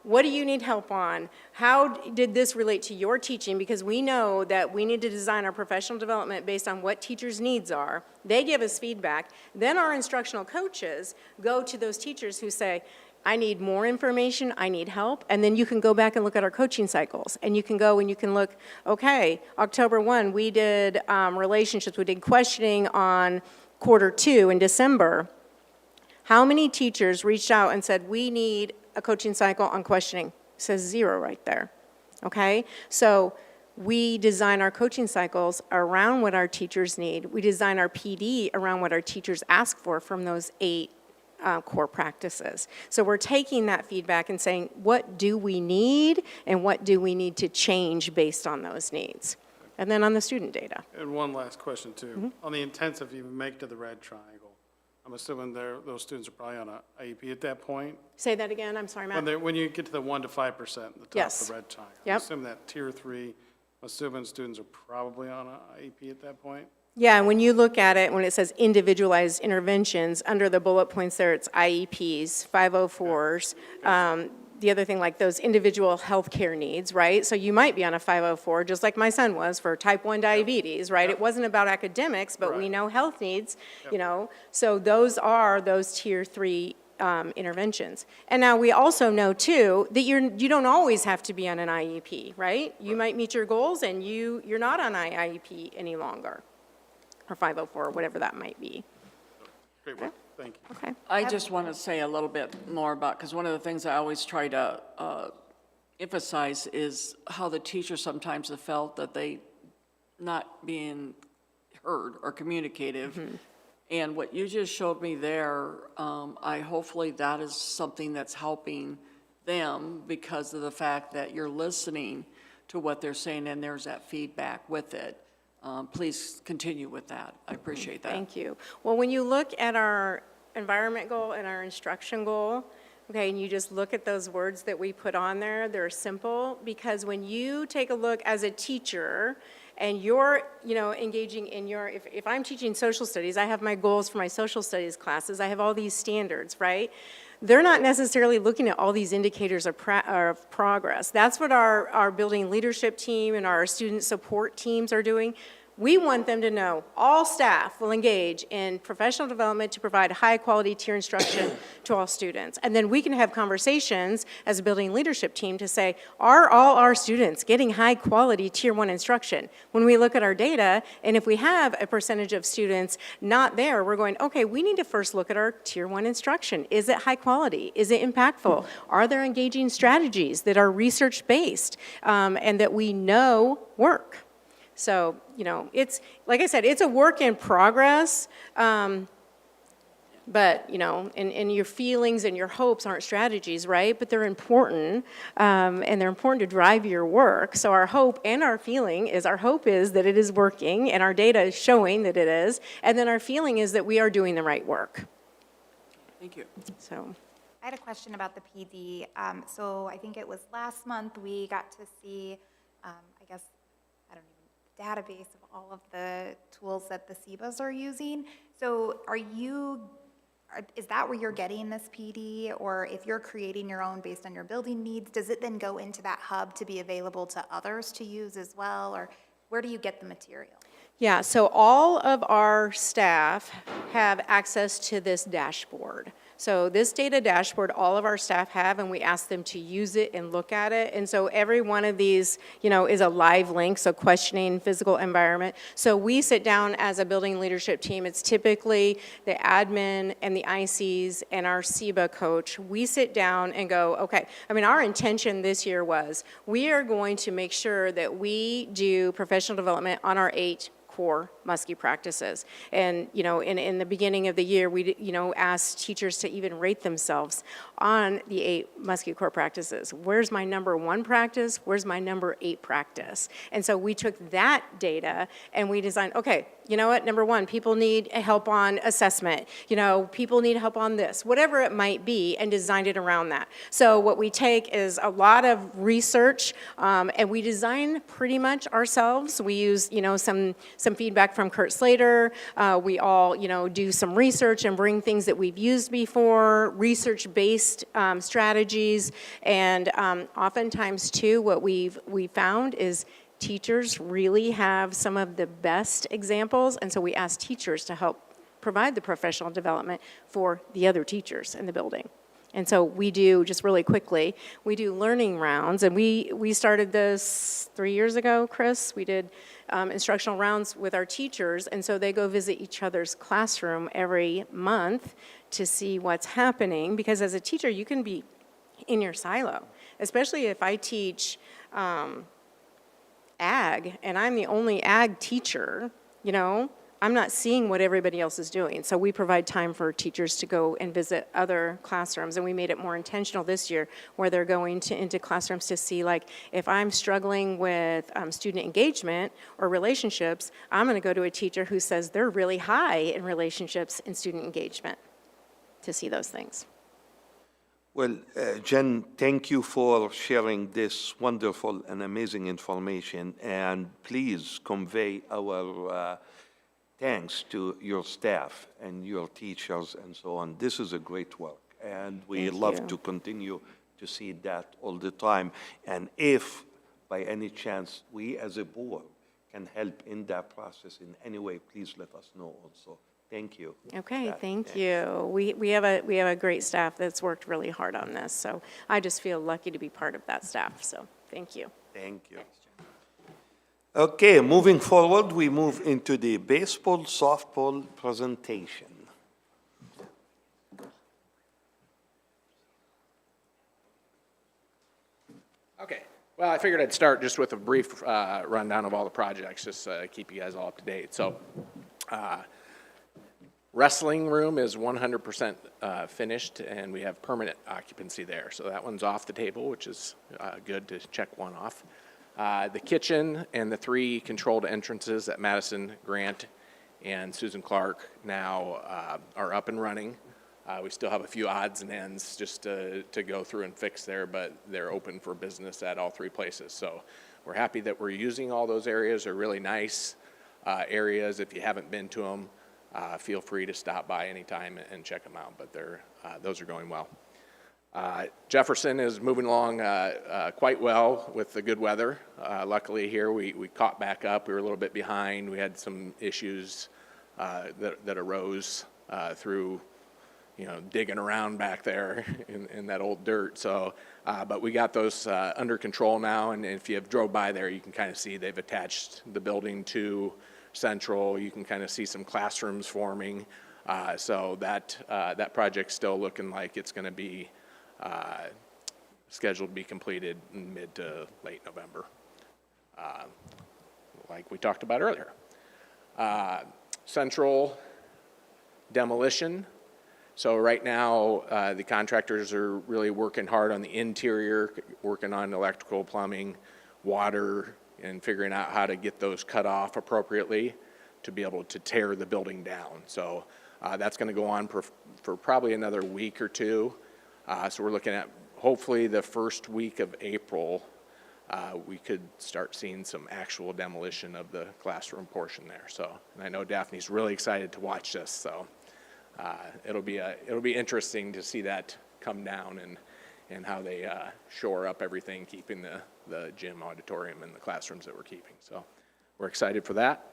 what do you need help on? How did this relate to your teaching? Because we know that we need to design our professional development based on what teachers' needs are. They give us feedback. Then our instructional coaches go to those teachers who say, I need more information, I need help. And then you can go back and look at our coaching cycles. And you can go and you can look, okay, October 1, we did relationships, we did questioning on quarter 2 in December. How many teachers reached out and said, we need a coaching cycle on questioning? It says 0 right there, okay? So we design our coaching cycles around what our teachers need. We design our PD around what our teachers ask for from those 8 core practices. So we're taking that feedback and saying, what do we need and what do we need to change based on those needs? And then on the student data. And one last question too. On the intensive, you make to the red triangle. I'm assuming those students are probably on an IEP at that point. Say that again, I'm sorry, Matt. When you get to the 1 to 5%, the top of the red triangle. Yep. I assume that tier 3 assuming students are probably on an IEP at that point. Yeah, and when you look at it, when it says individualized interventions, under the bullet points there, it's IEPs, 504s. The other thing, like those individual healthcare needs, right? So you might be on a 504, just like my son was for type 1 diabetes, right? It wasn't about academics, but we Right. know health needs, you know? So those are those tier 3 interventions. And now we also know too that you don't always have to be on an IEP, right? You might meet your goals and you're not on IEP any longer, or 504, or whatever that might be. Great work, thank you. Okay. I just want to say a little bit more about, because one of the things I always try to emphasize is how the teachers sometimes have felt that they not being heard or communicative. And what you just showed me there, hopefully that is something that's helping them because of the fact that you're listening to what they're saying and there's that feedback with it. Please continue with that. I appreciate that. Thank you. Well, when you look at our environment goal and our instruction goal, okay, and you just look at those words that we put on there, they're simple, because when you take a look as a teacher and you're, engaging in your, if I'm teaching social studies, I have my goals for my social studies classes, I have all these standards, right? They're not necessarily looking at all these indicators of progress. That's what our building leadership team and our student support teams are doing. We want them to know all staff will engage in professional development to provide high-quality tier instruction to all students. And then we can have conversations as a building leadership team to say, are all our students getting high-quality tier 1 instruction? When we look at our data, and if we have a percentage of students not there, we're going, okay, we need to first look at our tier 1 instruction. Is it high quality? Is it impactful? Are there engaging strategies that are research-based and that we know work? So, it's, like I said, it's a work in progress, but, and your feelings and your hopes aren't strategies, right? But they're important, and they're important to drive your work. So our hope and our feeling is, our hope is that it is working, and our data is showing that it is, and then our feeling is that we are doing the right work. Thank you. So. I had a question about the PD. So I think it was last month we got to see, database of all of the tools that the CBAs are using. So is that where you're getting this PD? Or if you're creating your own based on your building needs, does it then go into that hub to be available to others to use as well? Or where do you get the material? Yeah, so all of our staff have access to this dashboard. So this data dashboard, all of our staff have, and we ask them to use it and look at it. And so every one of these, is a live link, so questioning physical environment. So we sit down as a building leadership team. It's typically the admin and the ICs and our CBA coach. We sit down and go, okay, our intention this year was, we are going to make sure that we do professional development on our 8 core Muskie practices. And, in the beginning of the year, we, asked teachers to even rate themselves on the 8 Muskie core practices. Where's my number 1 practice? Where's my number 8 practice? And so we took that data and we designed, okay, you know what, number 1, people need help on assessment. People need help on this, whatever it might be, and designed it around that. So what we take is a lot of research, and we design pretty much ourselves. We use, some feedback from Kurt Slater. We all, do some research and bring things that we've used before, research-based strategies, and oftentimes too, what we found is teachers really have some of the best examples, and so we ask teachers to help provide the professional development for the other teachers in the building. And so we do, just really quickly, we do learning rounds, and we started this 3 years ago, Chris. We did instructional rounds with our teachers, and so they go visit each other's classroom every month to see what's happening, because as a teacher, you can be in your silo, especially if I teach ag, and I'm the only ag teacher, I'm not seeing what everybody else is doing. So we provide time for teachers to go and visit other classrooms, and we made it more intentional this year, where they're going into classrooms to see, like, if I'm struggling with student engagement or relationships, I'm going to go to a teacher who says they're really high in relationships and student engagement to see those things. Well, Jen, thank you for sharing this wonderful and amazing information, and please convey our thanks to your staff and your teachers and so on. This is a great work, and we Thank love you. to continue to see that all the time. And if, by any chance, we as a board can help in that process in any way, please let us know also. Thank you. Okay, That- thank thanks. you. We have a great staff that's worked really hard on this, so I just feel lucky to be part of that staff, so thank you. Thank you. Okay, moving forward, we move into the baseball, softball presentation. Okay, well, I figured I'd start just with a brief rundown of all the projects, just to keep you guys all up to date. So, wrestling room is 100% finished, and we have permanent occupancy there. So that one's off the table, which is good to check one off. The kitchen and the 3 controlled entrances at Madison, Grant, and Susan Clark now are up and running. We still have a few odds and ends just to go through and fix there, but they're open for business at all 3 places. So we're happy that we're using all those areas. They're really nice areas. If you haven't been to them, feel free to stop by anytime and check them out, but those are going well. Jefferson is moving along quite well with the good weather. Luckily here we caught back up. We were a little bit behind. We had some issues that arose through digging around back there in that old dirt. So, but we got those under control now, and if you have drove by there, you can kind of see they've attached the building to Central. You can kind of see some classrooms forming. So that project's still looking like it's going to be scheduled to be completed in mid to late November, like we talked about earlier. Central demolition. So right now, the contractors are really working hard on the interior, working on electrical, plumbing, water, and figuring out how to get those cut off appropriately to be able to tear the building down. So that's going to go on for probably another week or 2. So we're looking at hopefully the first week of April, we could start seeing some actual demolition of the classroom portion there. So, and I know Daphne's really excited to watch this. So. It'll be interesting to see that come down and how they shore up everything, keeping the gym, auditorium, and the classrooms that we're keeping. So we're excited for that.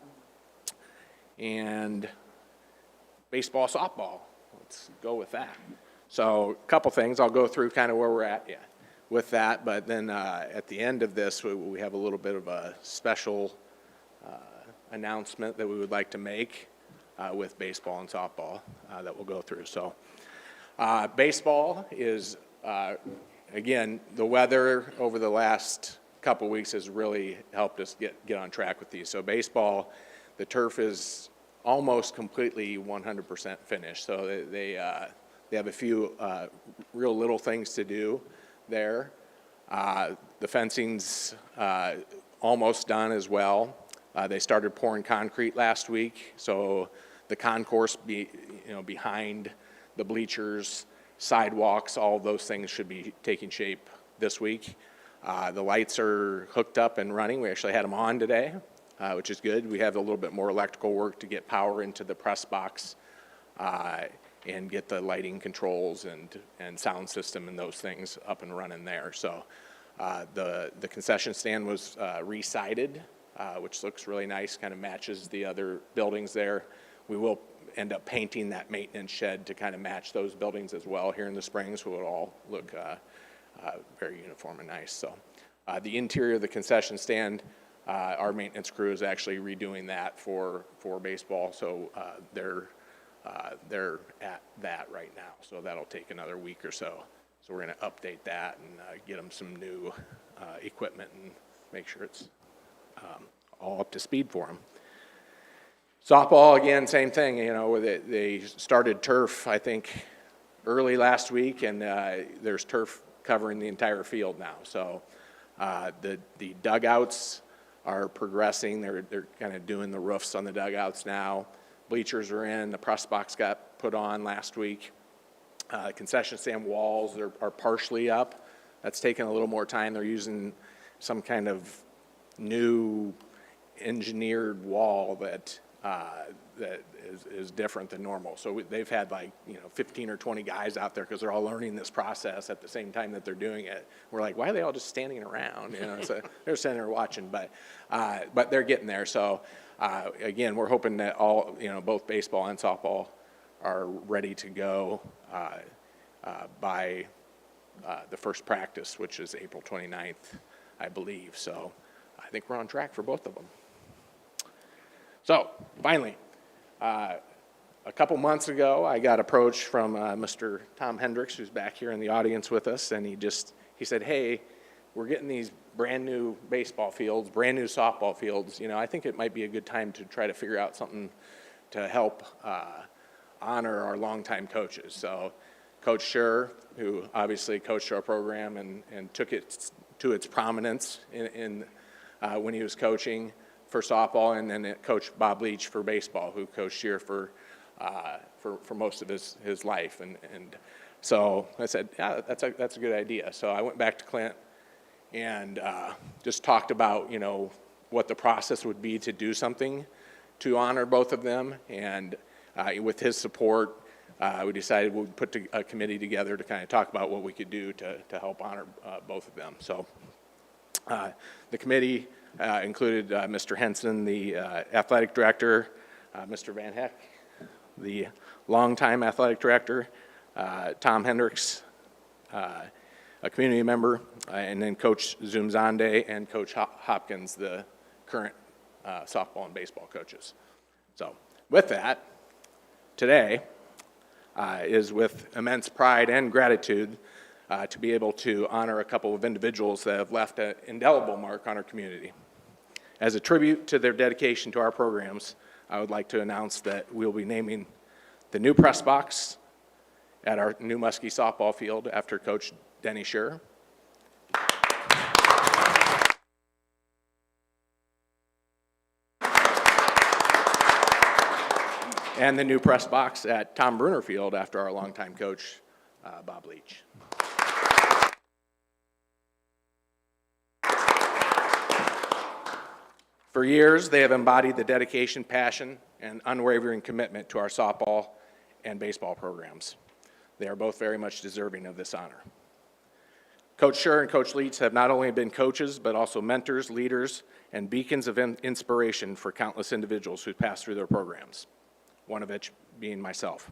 And baseball, softball. Let's go with that. So a couple things. I'll go through kind of where we're at with that. But then at the end of this, we have a little bit of a special announcement that we would like to make. With baseball and softball that we'll go through. So baseball is, again, the weather over the last couple weeks has really helped us get on track with these. So baseball, the turf is almost completely 100% finished. So they have a few real little things to do there. The fencing's almost done as well. They started pouring concrete last week, so the concourse behind the bleachers, sidewalks, all of those things should be taking shape this week. The lights are hooked up and running. We actually had them on today, which is good. We have a little bit more electrical work to get power into the press box and get the lighting controls and sound system and those things up and running there. So the concession stand was re-sided. Which looks really nice, kind of matches the other buildings there. We will end up painting that maintenance shed to kind of match those buildings as well here in the spring, so it'll all look very uniform and nice. So the interior of the concession stand, our maintenance crew is actually redoing that for baseball, so they're at that right now. So that'll take another week or so. So we're going to update that and get them some new equipment and make sure it's all up to speed for them. Softball, again, same thing. They started turf, I think, early last week, and there's turf covering the entire field now. So the dugouts are progressing. They're kind of doing the roofs on the dugouts now. Bleachers are in. The press box got put on last week. Concession stand walls are partially up. That's taken a little more time. They're using some kind of new engineered wall that is different than normal. So they've had 15 or 20 guys out there because they're all learning this process at the same time that they're doing it. We're like, why are they all just standing around? So they're sitting there watching, but they're getting there. So again, we're hoping that both baseball and softball are ready to go by the first practice, which is April 29th, I believe. So I think we're on track for both of them. So finally, a couple months ago, I got approached from Mr. Tom Hendricks, who's back here in the audience with us, and he said, hey, we're getting these brand new baseball fields, brand new softball fields. I think it might be a good time to try to figure out something to help honor our longtime coaches. So Coach Scher, who obviously coached our program and took it to its prominence when he was coaching for softball, and then Coach Bob Leach for baseball, who coached here for most of his life. And so I said, yeah, that's a good idea. So I went back to Clint and just talked about, what the process would be to do something to honor both of them. And with his support, we decided we'd put a committee together to kind of talk about what we could do to help honor both of them. So the committee included Mr. Henson, the athletic director, Mr. Van Heck, the longtime athletic director, Tom Hendricks, a community member, and then Coach Zumzande and Coach Hopkins, the current softball and baseball coaches. So with that, today is with immense pride and gratitude to be able to honor a couple of individuals that have left an indelible mark on our community. As a tribute to their dedication to our programs, I would like to announce that we'll be naming the new press box at our new Muskie softball field after Coach Denny Scher. And the new press box at Tom Bruner Field after our longtime coach, Bob Leach. For years, they have embodied the dedication, passion, and unwavering commitment to our softball and baseball programs. They are both very much deserving of this honor. Coach Scher and Coach Leach have not only been coaches, but also mentors, leaders, and beacons of inspiration for countless individuals who passed through their programs, one of which being myself.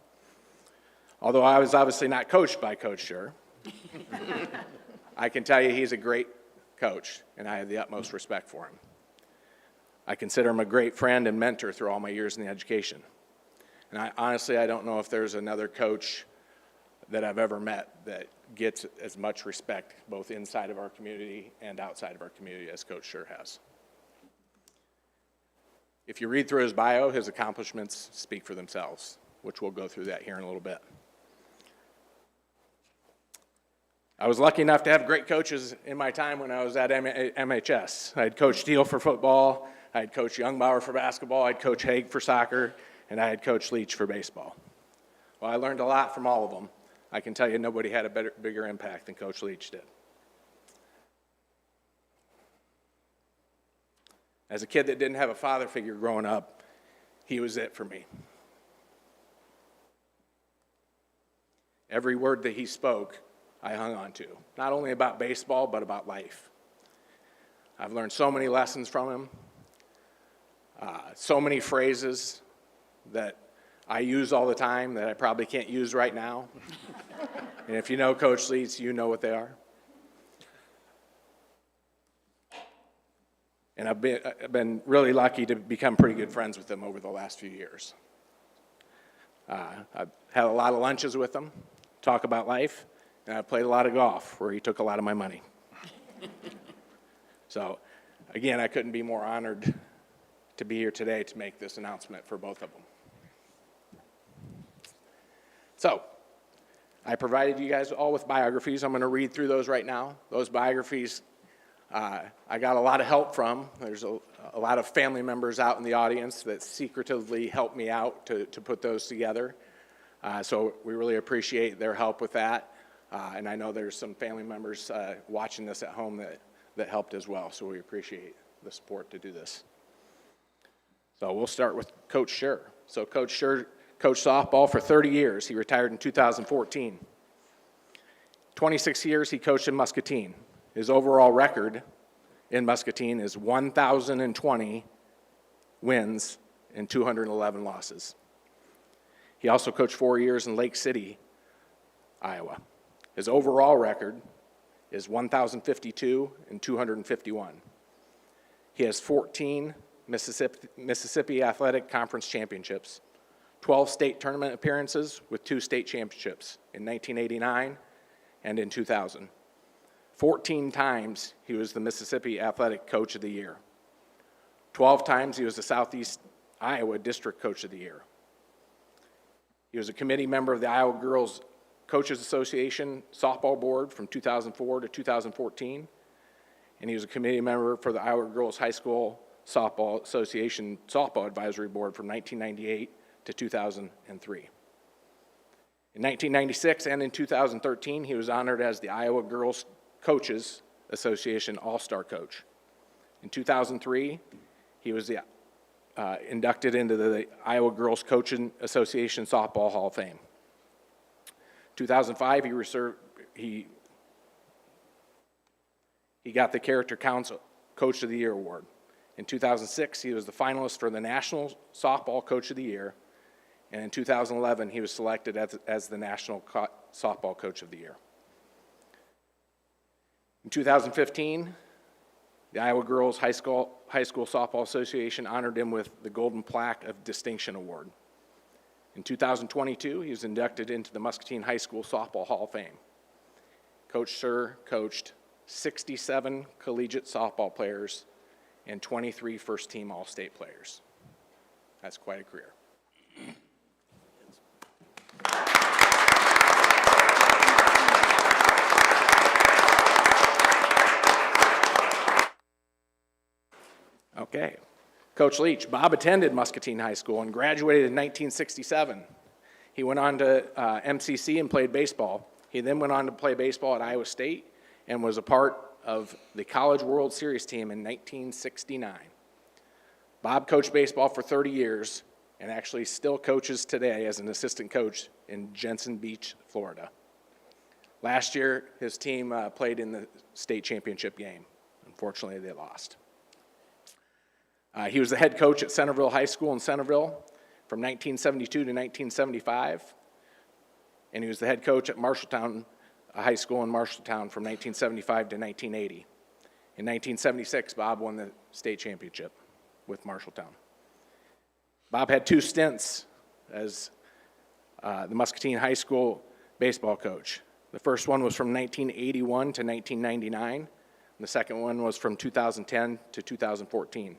Although I was obviously not coached by Coach Scher, I can tell you he's a great coach, and I have the utmost respect for him. I consider him a great friend and mentor through all my years in the education. And honestly, I don't know if there's another coach that I've ever met that gets as much respect both inside of our community and outside of our community as Coach Scher has. If you read through his bio, his accomplishments speak for themselves, which we'll go through that here in a little bit. I was lucky enough to have great coaches in my time when I was at MHS. I had Coach Steele for football, I had Coach Youngbauer for basketball, I had Coach Haig for soccer, and I had Coach Leach for baseball. While I learned a lot from all of them, I can tell you nobody had a bigger impact than Coach Leach did. As a kid that didn't have a father figure growing up, he was it for me. Every word that he spoke, I hung on to, not only about baseball, but about life. I've learned so many lessons from him, so many phrases that I use all the time that I probably can't use right now. And if you know Coach Leach, you know what they are. And I've been really lucky to become pretty good friends with him over the last few years. I've had a lot of lunches with him, talk about life, and I've played a lot of golf where he took a lot of my money. So, again, I couldn't be more honored to be here today to make this announcement for both of them. So, I provided you guys all with biographies. I'm going to read through those right now. Those biographies I got a lot of help from. There's a lot of family members out in the audience that secretively helped me out to put those together. So we really appreciate their help with that. And I know there's some family members watching this at home that helped as well. So we appreciate the support to do this. So we'll start with Coach Scher. So Coach Scher coached softball for 30 years. He retired in 2014. 26 years he coached in Muscatine. His overall record in Muscatine is 1,020 wins and 211 losses. He also coached 4 years in Lake City, Iowa. His overall record is 1,052 and 251. He has 14 Mississippi Athletic Conference championships, 12 state tournament appearances with 2 state championships in 1989 and in 2000. 14 times he was the Mississippi Athletic Coach of the Year. 12 times he was the Southeast Iowa District Coach of the Year. He was a committee member of the Iowa Girls Coaches Association Softball Board from 2004 to 2014, and he was a committee member for the Iowa Girls High School Softball Association Softball Advisory Board from 1998 to 2003. In 1996 and in 2013, he was honored as the Iowa Girls Coaches Association All-Star Coach. In 2003, he was inducted into the Iowa Girls Coaching Association Softball Hall of Fame. 2005, he got the Character Council Coach of the Year award. In 2006, he was the finalist for the National Softball Coach of the Year, and in 2011, he was selected as the National Softball Coach of the Year. In 2015, the Iowa Girls High School Softball Association honored him with the Golden Plaque of Distinction Award. In 2022, he was inducted into the Muscatine High School Softball Hall of Fame. Coach Scher coached 67 collegiate softball players and 23 first-team All-State players. That's quite a career. Okay. Coach Leach, Bob attended Muscatine High School and graduated in 1967. He went on to MCC and played baseball. He then went on to play baseball at Iowa State and was a part of the College World Series team in 1969. Bob coached baseball for 30 years and actually still coaches today as an assistant coach in Jensen Beach, Florida. Last year, his team played in the state championship game. Unfortunately, they lost. He was the head coach at Centerville High School in Centerville from 1972 to 1975, and he was the head coach at Marshalltown High School in Marshalltown from 1975 to 1980. In 1976, Bob won the state championship with Marshalltown. Bob had 2 stints as the Muscatine High School baseball coach. The first one was from 1981 to 1999, and the second one was from 2010 to 2014.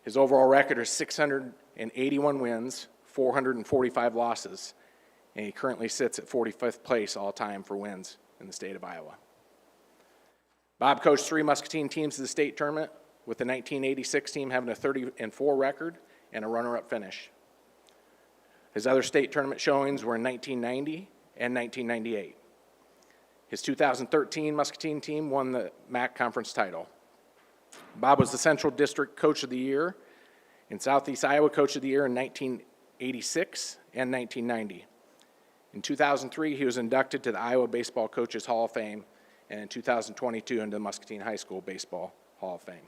His overall record is 681 wins, 445 losses, and he currently sits at 45th place all-time for wins in the state of Iowa. Bob coached 3 Muscatine teams to the state tournament, with the 1986 team having a 30-4 record and a runner-up finish. His other state tournament showings were in 1990 and 1998. His 2013 Muscatine team won the MAC Conference title. Bob was the Central District Coach of the Year and Southeast Iowa Coach of the Year in 1986 and 1990. In 2003, he was inducted to the Iowa Baseball Coaches Hall of Fame, and in 2022 into the Muscatine High School Baseball Hall of Fame.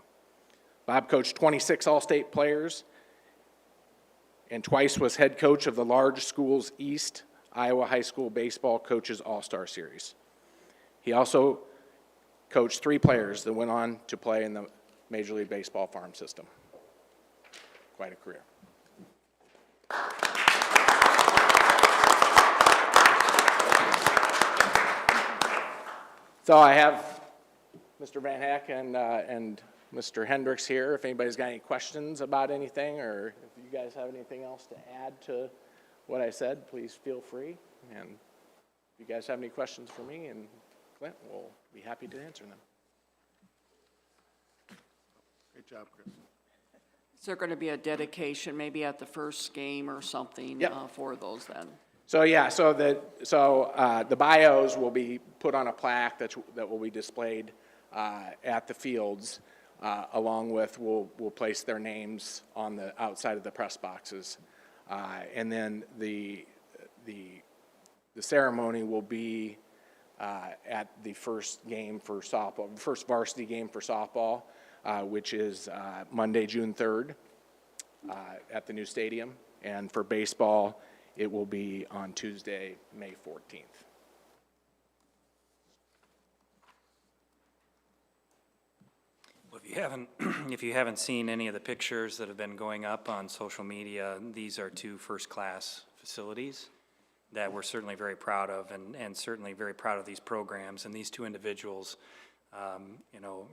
Bob coached 26 All-State players and twice was head coach of the Large Schools East Iowa High School Baseball Coaches All-Star Series. He also coached 3 players that went on to play in the Major League Baseball farm system. Quite a career. So I have Mr. Van Hack and Mr. Hendricks here. If anybody's got any questions about anything, or if you guys have anything else to add to what I said, please feel free. And if you guys have any questions for me and Clint, we'll be happy to answer them. Great job, Chris. Is there going to be a dedication, maybe at the first game or something Yep. for those then? So yeah, so the bios will be put on a plaque that will be displayed at the fields, along with we'll place their names on the outside of the press boxes, and then the ceremony will be at the first game for softball, first varsity game for softball, which is Monday, June 3rd, at the new stadium, and for baseball, it will be on Tuesday, May 14th. Well, if you haven't seen any of the pictures that have been going up on social media, these are two first-class facilities that we're certainly very proud of, and certainly very proud of these programs. And these two individuals,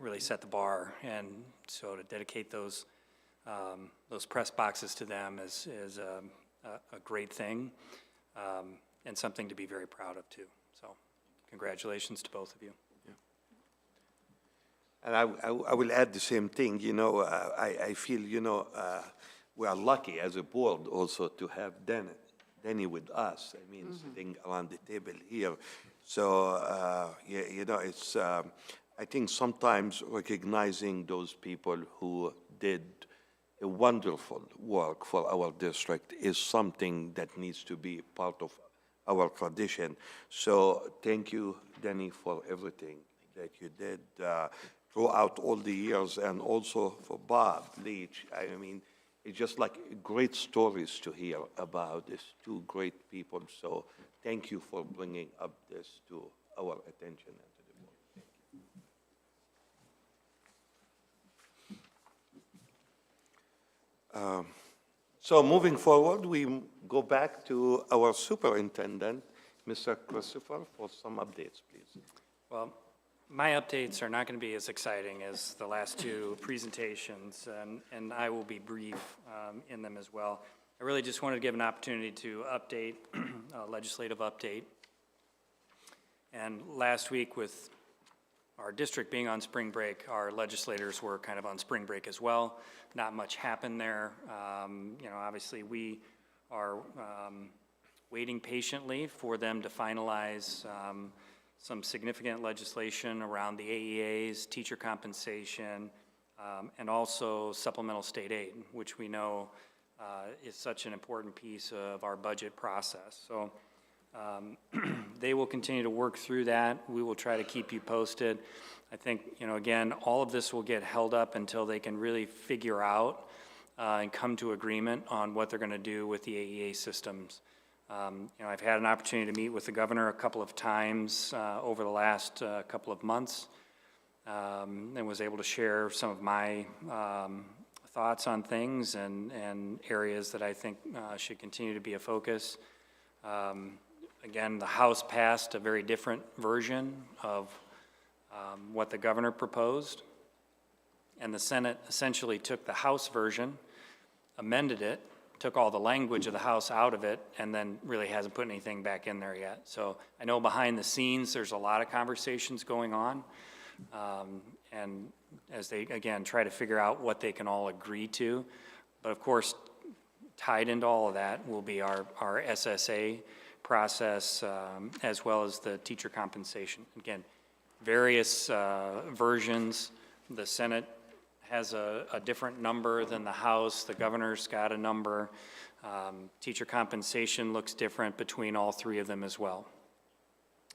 really set the bar. And so to dedicate those press boxes to them is a great thing, and something to be very proud of too. So congratulations to both of you. And I will add the same thing, I feel, we are lucky as a board also to have Danny with us, sitting around the table here. So, it's, I think sometimes recognizing those people who did a wonderful work for our district is something that needs to be part of our tradition. So thank you, Danny, for everything that you did throughout all the years, and also for Bob Leach. It's just like great stories to hear about these two great people. So thank you for bringing up this to our attention and to the board. Thank you. So moving forward, we go back to our superintendent, Mr. Christopher, for some updates, please. Well, my updates are not going to be as exciting as the last two presentations, and I will be brief in them as well. I really just wanted to give an opportunity to update, a legislative update. And last week, with our district being on spring break, our legislators were kind of on spring break as well. Not much happened there. Obviously we are waiting patiently for them to finalize some significant legislation around the AEAs, teacher compensation, and also supplemental state aid, which we know is such an important piece of our budget process. So they will continue to work through that. We will try to keep you posted. I think, again, all of this will get held up until they can really figure out and come to agreement on what they're going to do with the AEA systems. I've had an opportunity to meet with the governor a couple of times over the last couple of months, and was able to share some of my thoughts on things and areas that I think should continue to be a focus. Again, the House passed a very different version of what the governor proposed, and the Senate essentially took the House version, amended it, took all the language of the House out of it, and then really hasn't put anything back in there yet. So I know behind the scenes there's a lot of conversations going on, and as they, again, try to figure out what they can all agree to. But of course, tied into all of that will be our SSA process, as well as the teacher compensation. Again, various versions. The Senate has a different number than the House. The governor's got a number. Teacher compensation looks different between all three of them as well.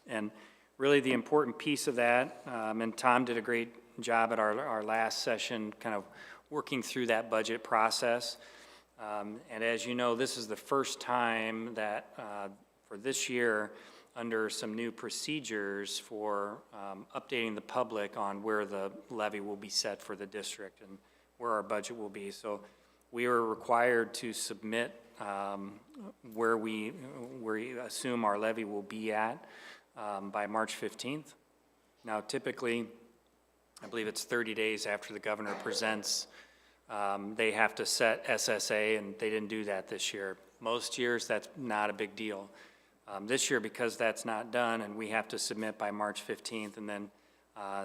And really the important piece of that, and Tom did a great job at our last session kind of working through that budget process. And as you know, this is the first time that for this year, under some new procedures for updating the public on where the levy will be set for the district and where our budget will be. So we are required to submit where we assume our levy will be at by March 15th. Now typically, I believe it's 30 days after the governor presents, they have to set SSA, and they didn't do that this year. Most years that's not a big deal. This year, because that's not done and we have to submit by March 15th, and then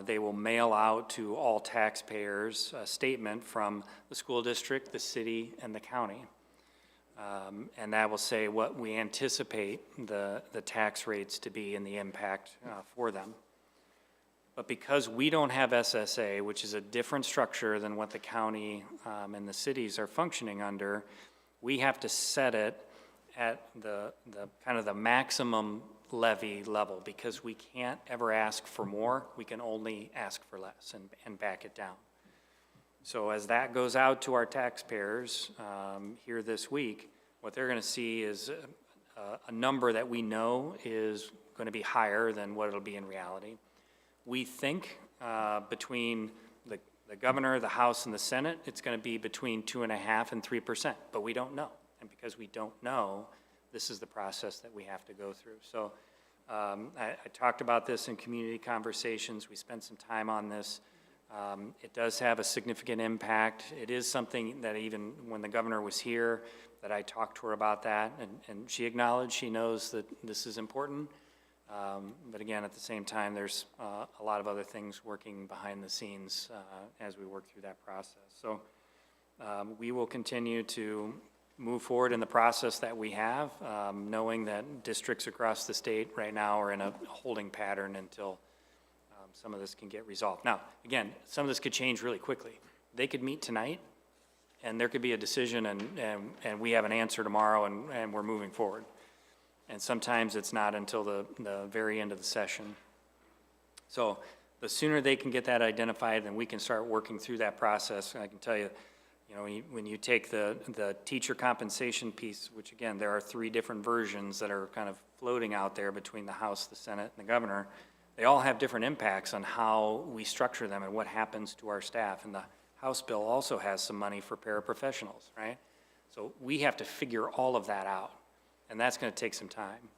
They will mail out to all taxpayers a statement from the school district, the city, and the county. And that will say what we anticipate the tax rates to be and the impact for them. But because we don't have SSA, which is a different structure than what the county and the cities are functioning under, we have to set it at the kind of the maximum levy level, because we can't ever ask for more. We can only ask for less and back it down. So as that goes out to our taxpayers here this week, what they're going to see is a number that we know is going to be higher than what it'll be in reality. We think between the governor, the House, and the Senate, it's going to be between 2.5% and 3%, but we don't know. And because we don't know, this is the process that we have to go through. So I talked about this in community conversations. We spent some time on this. It does have a significant impact. It is something that even when the governor was here, that I talked to her about that, and she acknowledged, she knows that this is important. But again, at the same time, there's a lot of other things working behind the scenes as we work through that process. So we will continue to move forward in the process that we have, knowing that districts across the state right now are in a holding pattern until some of this can get resolved. Now, again, some of this could change really quickly. They could meet tonight, and there could be a decision, and we have an answer tomorrow, and we're moving forward. And sometimes it's not until the very end of the session. So the sooner they can get that identified, then we can start working through that process. And I can tell you, you know, when you take the teacher compensation piece, which again, there are 3 different versions that are kind of floating out there between the House, the Senate, and the governor, they all have different impacts on how we structure them and what happens to our staff. And the House bill also has some money for paraprofessionals, right? So we have to figure all of that out, and that's going to take some time.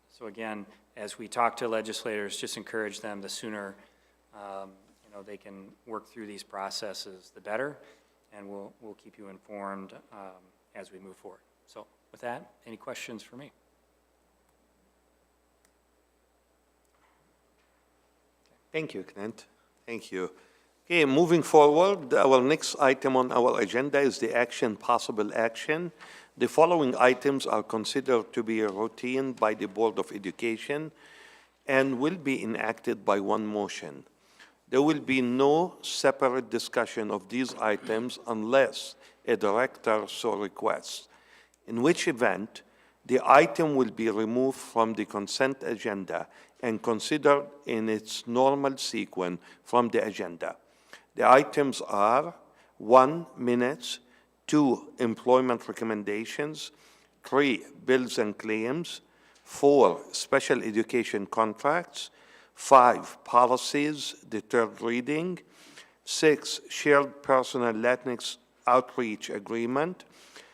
So again, as we talk to legislators, just encourage them, the sooner you know, they can work through these processes, the better, and we'll keep you informed as we move forward. So with that, any questions for me? Thank you, Clint. Thank you. Okay, moving forward, our next item on our agenda is the action, possible action. The following items are considered to be routine by the Board of Education and will be enacted by one motion. There will be no separate discussion of these items unless a director so requests, in which event the item will be removed from the consent agenda and considered in its normal sequence from the agenda. The items are 1, minutes, 2, employment recommendations, 3, bills and claims, 4, special education contracts, 5, policies, the 3rd reading, 6, shared personal Latinx outreach agreement,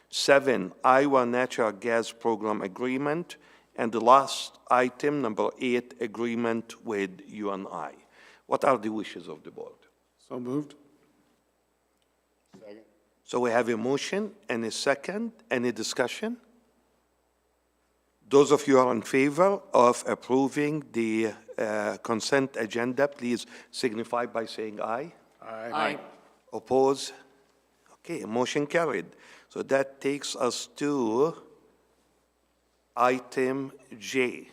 7, Iowa Natural Gas Program agreement, and the last item, number 8, agreement with UNI. What are the wishes of the board? So moved. Second. So we have a motion and a second. Any discussion? Those of you who are in favor of approving the consent agenda, please signify by saying aye. Aye. Oppose? Okay, motion carried. So that takes us to item J.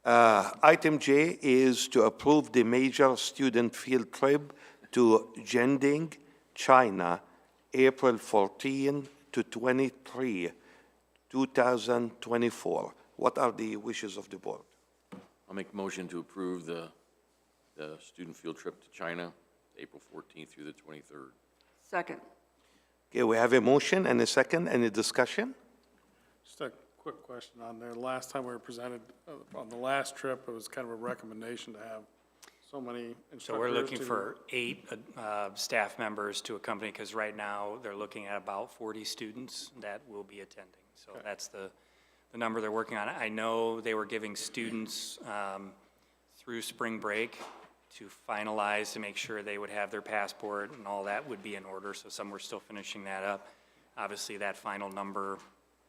Item J is to approve the major student field trip to Jianding, China, April 14 to 23, 2024. What are the wishes of the board? I'll make a motion to approve the student field trip to China, April 14th through the 23rd. Second. Okay, we have a motion and a second. Any discussion? Just a quick question on there. Last time we were presented, on the last trip, it was kind of a recommendation to have so many instructors. So we're looking for 8 staff members to accompany, because right now they're looking at about 40 students that will be attending. So that's the number they're working on. I know they were giving students through spring break to finalize, to make sure they would have their passport and all that would be in order. So some were still finishing that up. Obviously, that final number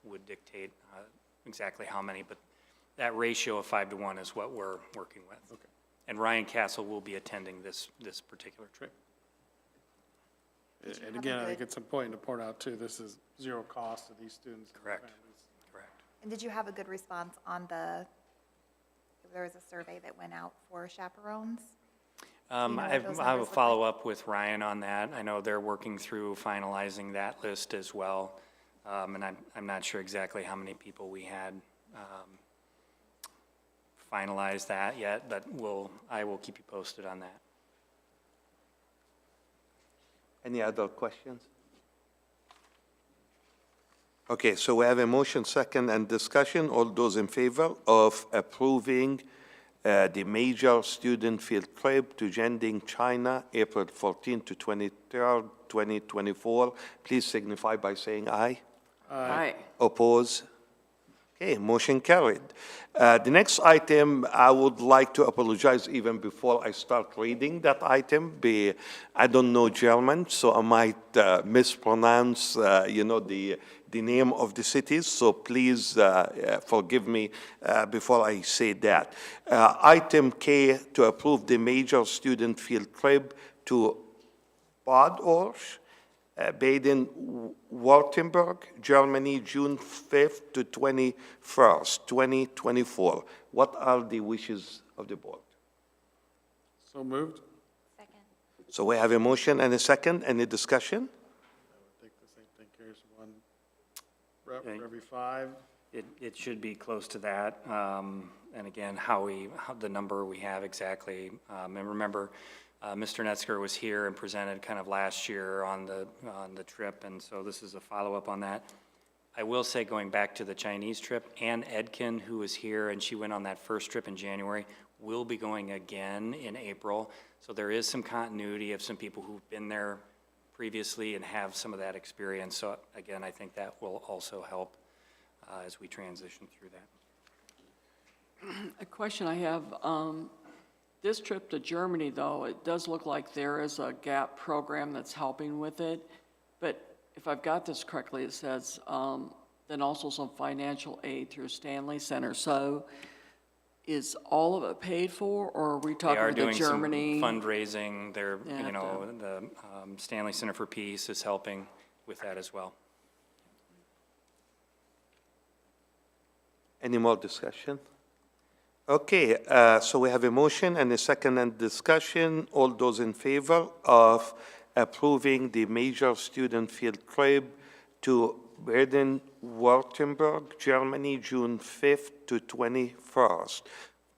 would dictate exactly how many, but that ratio of 5 to 1 is what we're working with. Okay. and Ryan Castle will be attending this particular trip. And again, I think it's important to point out too, this is zero cost to these students. and their Correct. families. Correct. And did you have a good response on there was a survey that went out for chaperones? I what those have a numbers look like? follow-up with Ryan on that. I know they're working through finalizing that list as well. And I'm not sure exactly how many people we had finalized that yet, but I will keep you posted on that. Any other questions? Okay, so we have a motion, second, and discussion. All those in favor of approving the major student field trip to Jiangding, China, April 14 to 23rd, 2024, please signify by saying aye. Aye. Oppose? Okay, motion carried. The next item, I would like to apologize even before I start reading that item. I don't know German, so I might mispronounce, the name of the cities, so please forgive me before I say that. Item K, to approve the major student field trip to Bad Orsch, Baden-Württemberg, Germany, June 5th to 21st, 2024. What are the wishes of the board? So moved. Second. So we have a motion and a second. Any discussion? I would think the same thing carries one rep Okay. for every 5. It should be close to that. And again, how the number we have exactly. And remember, Mr. Netzger was here and presented kind of last year on the trip, and so this is a follow-up on that. I will say, going back to the Chinese trip, Ann Edkin, who was here, and she went on that first trip in January, will be going again in April. So there is some continuity of some people who've been there previously and have some of that experience. So again, I think that will also help as we transition through that. A question I have, this trip to Germany, though, it does look like there is a GAP program that's helping with it. But if I've got this correctly, it says then also some financial aid through Stanley Center. So is all of it paid for, or are we They talking are about doing some Germany? fundraising. They're, Yeah, the Stanley Center for Peace is helping with that as well. Any more discussion? Okay, so we have a motion and a second and discussion. All those in favor of approving the major student field trip to Baden-Württemberg, Germany, June 5th to 21st,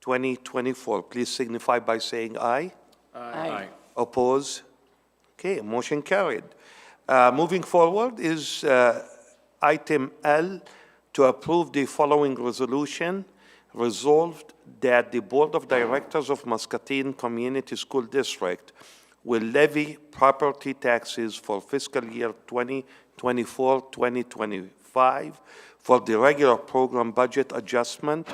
2024, please signify by saying aye. Aye. Oppose? Okay, motion carried. Moving forward is item L, to approve the following resolution. Resolved that the Board of Directors of Muscatine Community School District will levy property taxes for fiscal year 2024-2025 for the regular program budget adjustment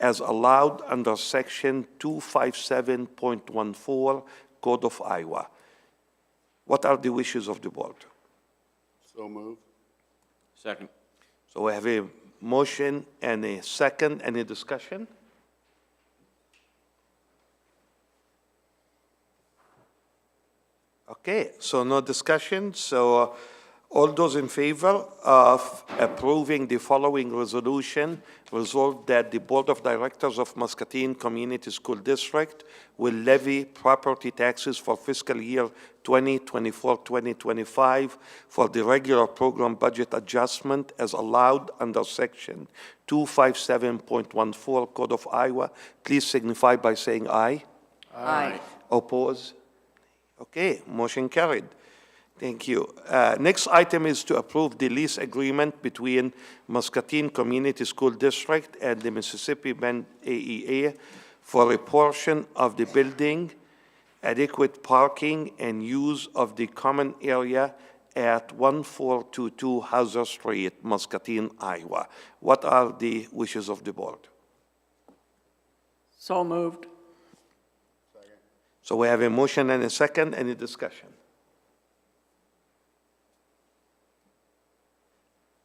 as allowed under Section 257.14 Code of Iowa. What are the wishes of the board? So moved. Second. So we have a motion and a second. Any discussion? Okay, so no discussion. So all those in favor of approving the following resolution, resolved that the Board of Directors of Muscatine Community School District will levy property taxes for fiscal year 2024-2025 for the regular program budget adjustment as allowed under Section 257.14 Code of Iowa. Please signify by saying aye. Aye. Oppose? Okay, motion carried. Thank you. Next item is to approve the lease agreement between Muscatine Community School District and the Mississippi Bend AEA for a portion of the building, adequate parking, and use of the common area at 1422 Hauser Street, Muscatine, Iowa. What are the wishes of the board? So moved. So we have a motion and a second. Any discussion?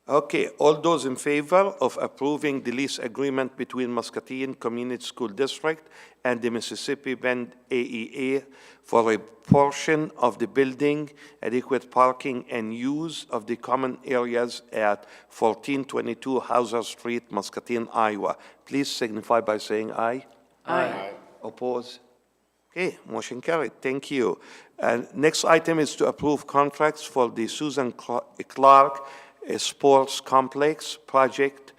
Okay, all those in favor of approving the lease agreement between Muscatine Community School District and the Mississippi Bend AEA for a portion of the building, adequate parking, and use of the common areas at 1422 Hauser Street, Muscatine, Iowa, please signify by saying aye. Aye. Oppose? Okay, motion carried. Thank you. Next item is to approve contracts for the Susan Clark Sports Complex Project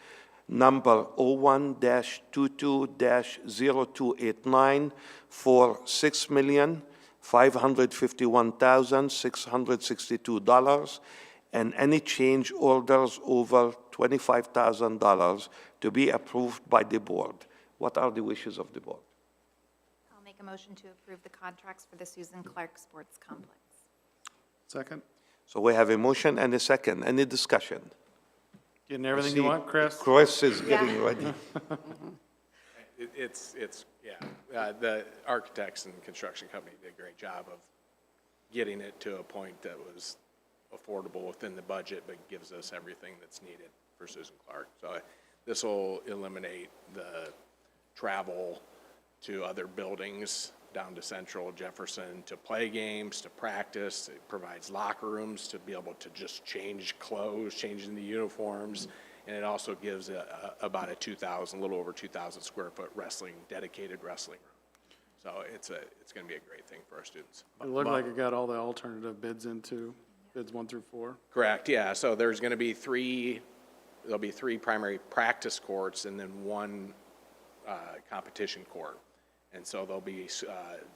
number 01-22-0289 for $6,551,662, and any change orders over $25,000 to be approved by the board. What are the wishes of the board? I'll make a motion to approve the contracts for the Susan Clark Sports Complex. Second? So we have a motion and a second. Any discussion? Getting everything you want, Chris? Chris is getting ready. The architects and construction company did a great job of getting it to a point that was affordable within the budget, but gives us everything that's needed for Susan Clark. So this will eliminate the travel to other buildings down to Central Jefferson to play games, to practice. It provides locker rooms to be able to just change clothes, change in the uniforms. And it also gives about a little over 2,000 square foot dedicated wrestling room. So it's going to be a great thing for our students. It looked like it got all the alternative bids into, bids 1 through 4. Correct, yeah. So there's going to be there'll be three primary practice courts and then one competition court. And so there'll be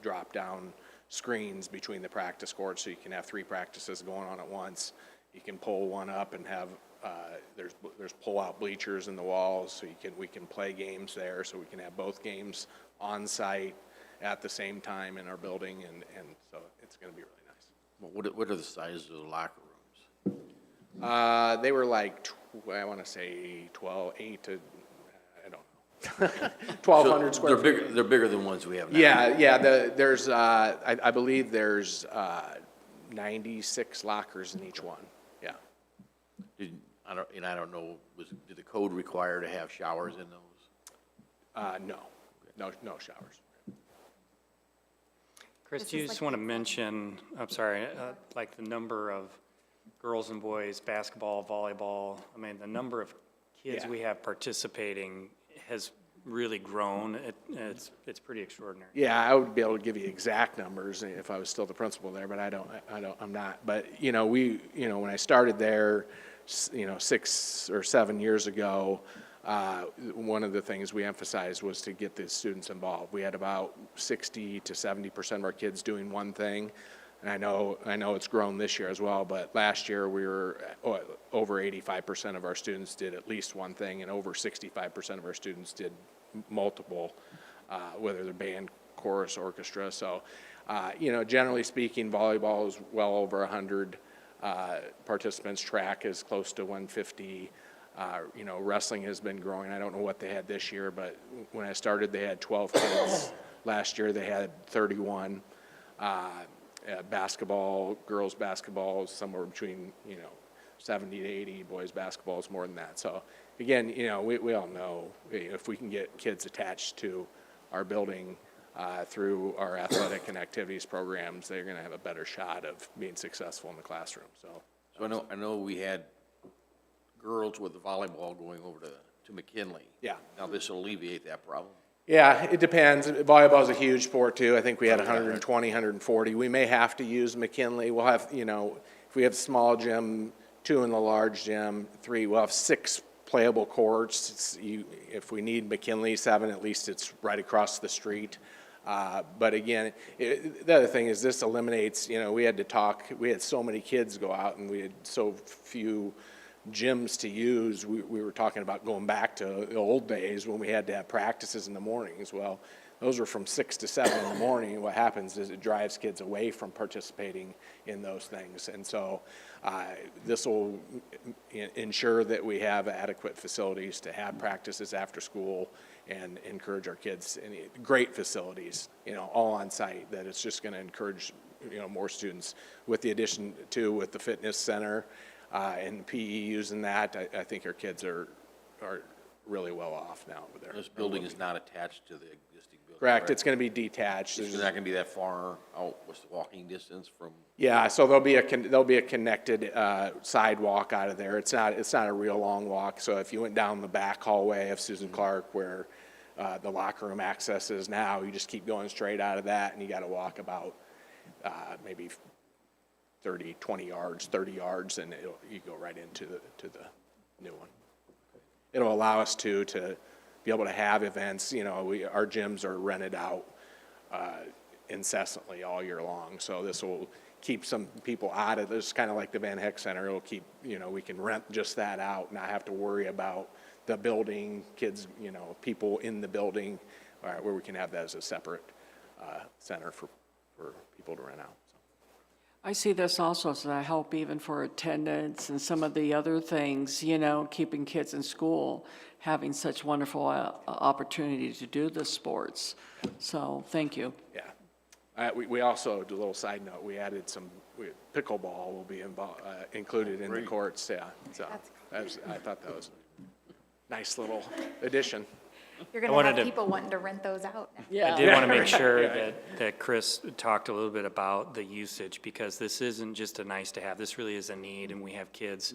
drop-down screens between the practice courts, so you can have 3 practices going on at once. You can pull one up and have there's pull-out bleachers in the walls, so we can play games there. So we can have both games on site at the same time in our building, and so it's going to be really nice. Well, what are the sizes of the locker rooms? They were like I want to say 8 to. 1,200 square feet. They're bigger than ones we have now. Yeah. There's I believe there's 96 lockers in each one. Yeah. I don't know. Did the code require to have showers in those? No showers. Chris, do you just want to mention, like the number of girls and boys, basketball, volleyball? I mean, the number of kids we have participating has really grown. It's pretty extraordinary. Yeah, I would be able to give you exact numbers if I was still the principal there, but I'm not. But when I started there, 6 or 7 years ago, one of the things we emphasized was to get the students involved. We had about 60 to 70% of our kids doing one thing. And I know it's grown this year as well, but last year we were over 85% of our students did at least one thing, and over 65% of our students did multiple, whether they're band, chorus, orchestra. So, generally speaking, volleyball is well over 100 participants. Track is close to 150. Wrestling has been growing. I don't know what they had this year, but when I started, they had 12 kids. Last year, they had 31. Basketball, girls basketball is somewhere between 70 to 80. Boys basketball is more than that. So again, we all know if we can get kids attached to our building through our athletic and activities programs, they're going to have a better shot of being successful in the classroom. So I know we had girls with the volleyball going over to McKinley. Yeah. Now this will alleviate that problem. Yeah, it depends. Volleyball is a huge sport too. I think we had 120, 140. We may have to use McKinley. We'll have, if we have small gym, 2 in the large gym, 3, we'll have 6 playable courts. If we need McKinley 7, at least it's right across the street. But again, the other thing is this eliminates, we had so many kids go out and we had so few gyms to use. We were talking about going back to the old days when we had to have practices in the mornings. Well, those were from 6 to 7 in the morning. What happens is it drives kids away from participating in those things. And so this will ensure that we have adequate facilities to have practices after school and encourage our kids in great facilities, all on site, that it's just going to encourage, more students with the addition to with the fitness center. and PE using that, I think our kids are really well off now over there. This building is not attached to the existing building. Correct, it's gonna be detached. It's not gonna be that far out, what's the walking distance from? Yeah, so there'll be a connected sidewalk out of there. It's not a real long walk. So if you went down the back hallway of Susan Clark where the locker room access is now, you just keep going straight out of that, and you got to walk about maybe 20 yards, 30 yards, and you go right into the new one. It'll allow us to be able to have events. You know, our gyms are rented out incessantly all year long, so this will keep some people out of this, kind of like the Van Heck Center. It'll keep, you know, we can rent just that out, not have to worry about the building, kids, you know, people in the building, where we can have that as a separate center for people to rent out. So. I see this also as a help even for attendance and some of the other things, you know, keeping kids in school, having such wonderful opportunity to do the sports. So, thank you. Yeah. We also, a little side note, we added pickleball will be included in the courts, yeah. So I thought that was a nice little addition. You're going to have people wanting to rent those out. Yeah. I did want to make sure that Chris talked a little bit about the usage, because this isn't just a nice to have. This really is a need, and we have kids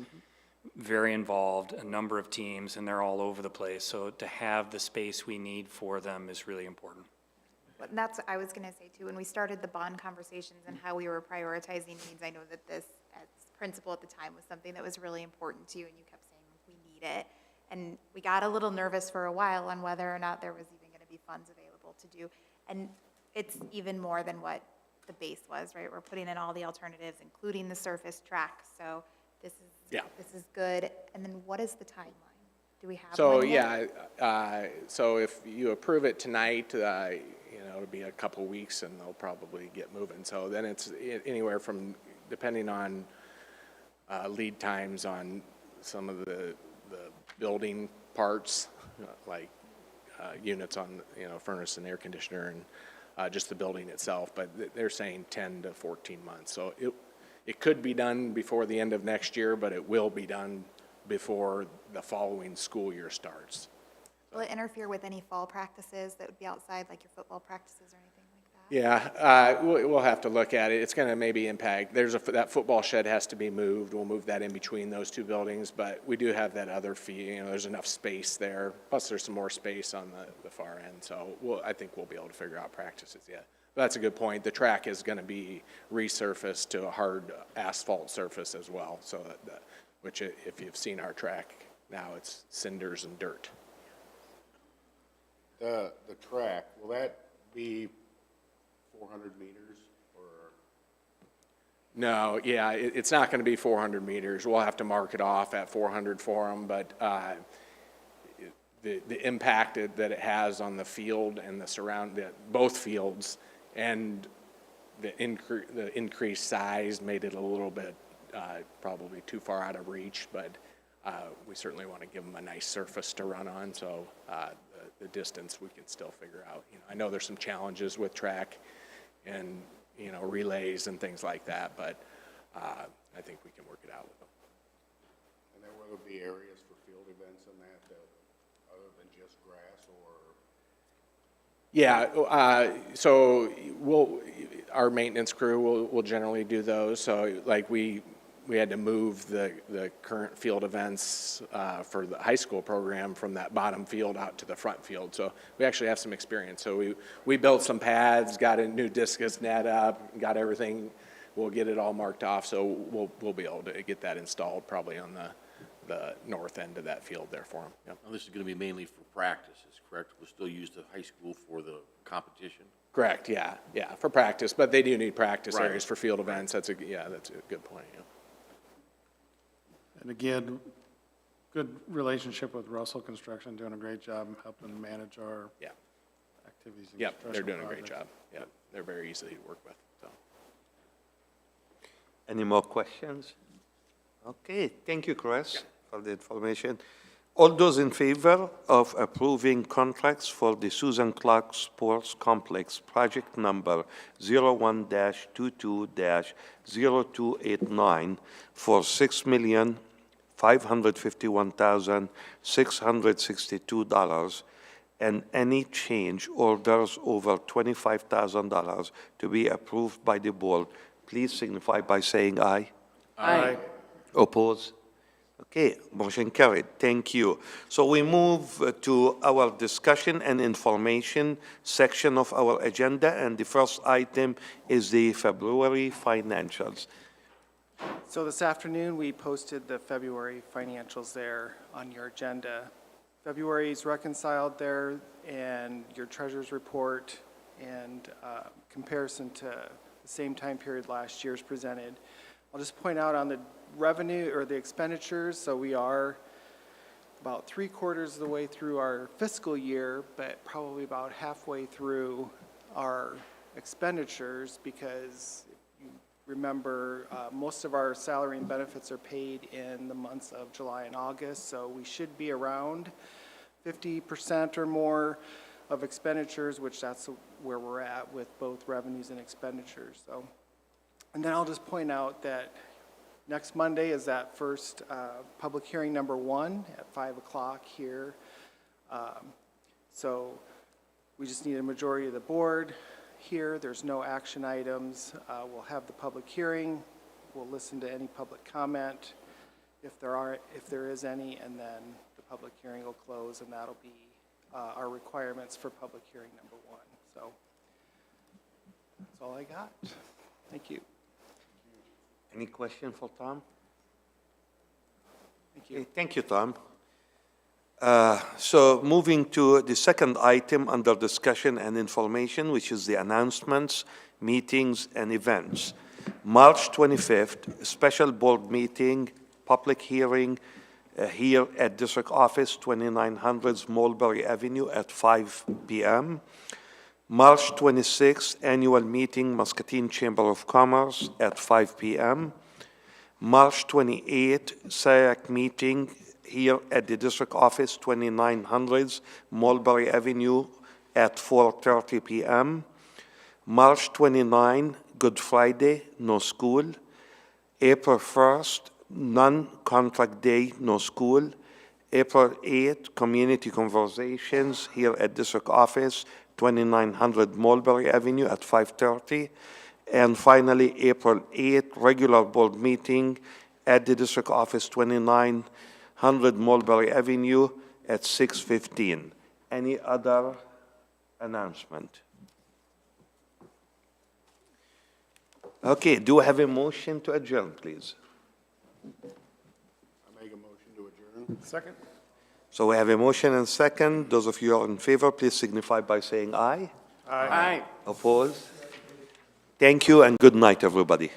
very involved, a number of teams, and they're all over the place. So to have the space we need for them is really important. But that's what I was going to say too. When we started the bond conversations and how we were prioritizing needs, I know that this, as principal at the time, was something that was really important to you, and you kept saying, we need it. And we got a little nervous for a while on whether or not there was even going to be funds available to do. And it's even more than what the base was, right? We're putting in all the alternatives, including the surface track. So this is good. And then what is the timeline? Do we have one yet? So if you approve it tonight, you know, it'll be a couple weeks and they'll probably get moving. So then it's anywhere from, depending on lead times on some of the building parts, like units on, you know, furnace and air conditioner and just the building itself, but they're saying 10 to 14 months. So it could be done before the end of next year, but it will be done before the following school year starts. Will it interfere with any fall practices that would be outside, like your football practices or anything like that? Yeah, we'll have to look at it. It's going to maybe impact. That football shed has to be moved. We'll move that in between those two buildings, but we do have that other fee. You know, there's enough space there. Plus, there's some more space on the far end. So I think we'll be able to figure out practices. Yeah, but that's a good point. The track is going to be resurfaced to a hard asphalt surface as well. So which, if you've seen our track now, it's cinders and dirt. The track, will that be 400 meters or? No, yeah, it's not going to be 400 meters. We'll have to mark it off at 400 for them, but the impact that it has on the field and both fields, and the increased size made it a little bit probably too far out of reach, but we certainly want to give them a nice surface to run on, so the distance we can still figure out. You know, I know there's some challenges with track and, you know, relays and things like that, but I think we can work it out with them. And then will there be areas for field events in that other than just grass or? Yeah, so our maintenance crew will generally do those. So like we had to move the current field events for the high school program from that bottom field out to the front field. So we actually have some experience. So we built some pads, got a new discus net up, got everything. We'll get it all marked off. So we'll be able to get that installed probably on the north end of that field there for them. Yep. Now, this is going to be mainly for practices, correct? We'll still use the high school for the competition? Correct, yeah, for practice. But they do need practice Right. areas for field events. That's a good point, yeah. And again, good relationship with Russell Construction, doing a great job helping manage our activities. and Yep, they're special doing a great projects. job. Yep, they're very easy to work with, so. Any more questions? Okay, thank you, Chris, for the information. All those in favor of approving contracts for the Susan Clark Sports Complex, project number 01-22-0289 for $6,551,662, and any change orders over $25,000 to be approved by the board, please signify by saying aye. Aye. Oppose? Okay, motion carried. Thank you. So we move to our discussion and information section of our agenda, and the first item is the February financials. So this afternoon, we posted the February financials there on your agenda. February is reconciled there, and your treasurer's report and comparison to the same time period last year is presented. I'll just point out on the revenue or the expenditures, so we are about 3/4 of the way through our fiscal year, but probably about halfway through our expenditures, because if you remember, most of our salary and benefits are paid in the months of July and August, so we should be around 50% or more of expenditures, which that's where we're at with both revenues and expenditures. So, and then I'll just point out that next Monday is that first public hearing number 1 at 5 o'clock here. So we just need a majority of the board here. There's no action items. We'll have the public hearing. We'll listen to any public comment if there is any, and then the public hearing will close, and that'll be our requirements for public hearing number 1. So that's all I got. Thank you. Any question for Tom? Thank you. Okay, thank you, Tom. So moving to the second item under discussion and information, which is the announcements, meetings, and events. March 25th, special board meeting, public hearing here at District Office, 2900 Mulberry Avenue at 5 p.m. March 26th, annual meeting, Muscatine Chamber of Commerce at 5 p.m. March 28th, SAAC meeting here at the District Office, 2900 Mulberry Avenue at 4:30 p.m. March 29, Good Friday, no school. April 1st, non-contract day, no school. April 8th, community conversations here at District Office, 2900 Mulberry Avenue at 5:30. And finally, April 8th, regular board meeting at the District Office, 2900 Mulberry Avenue at 6:15. Any other announcement? Okay, do I have a motion to adjourn, please? I make a motion to adjourn. Second? So we have a motion and second. Those of you who are in favor, please signify by saying aye. Aye. Opposed? Thank you and good night, everybody.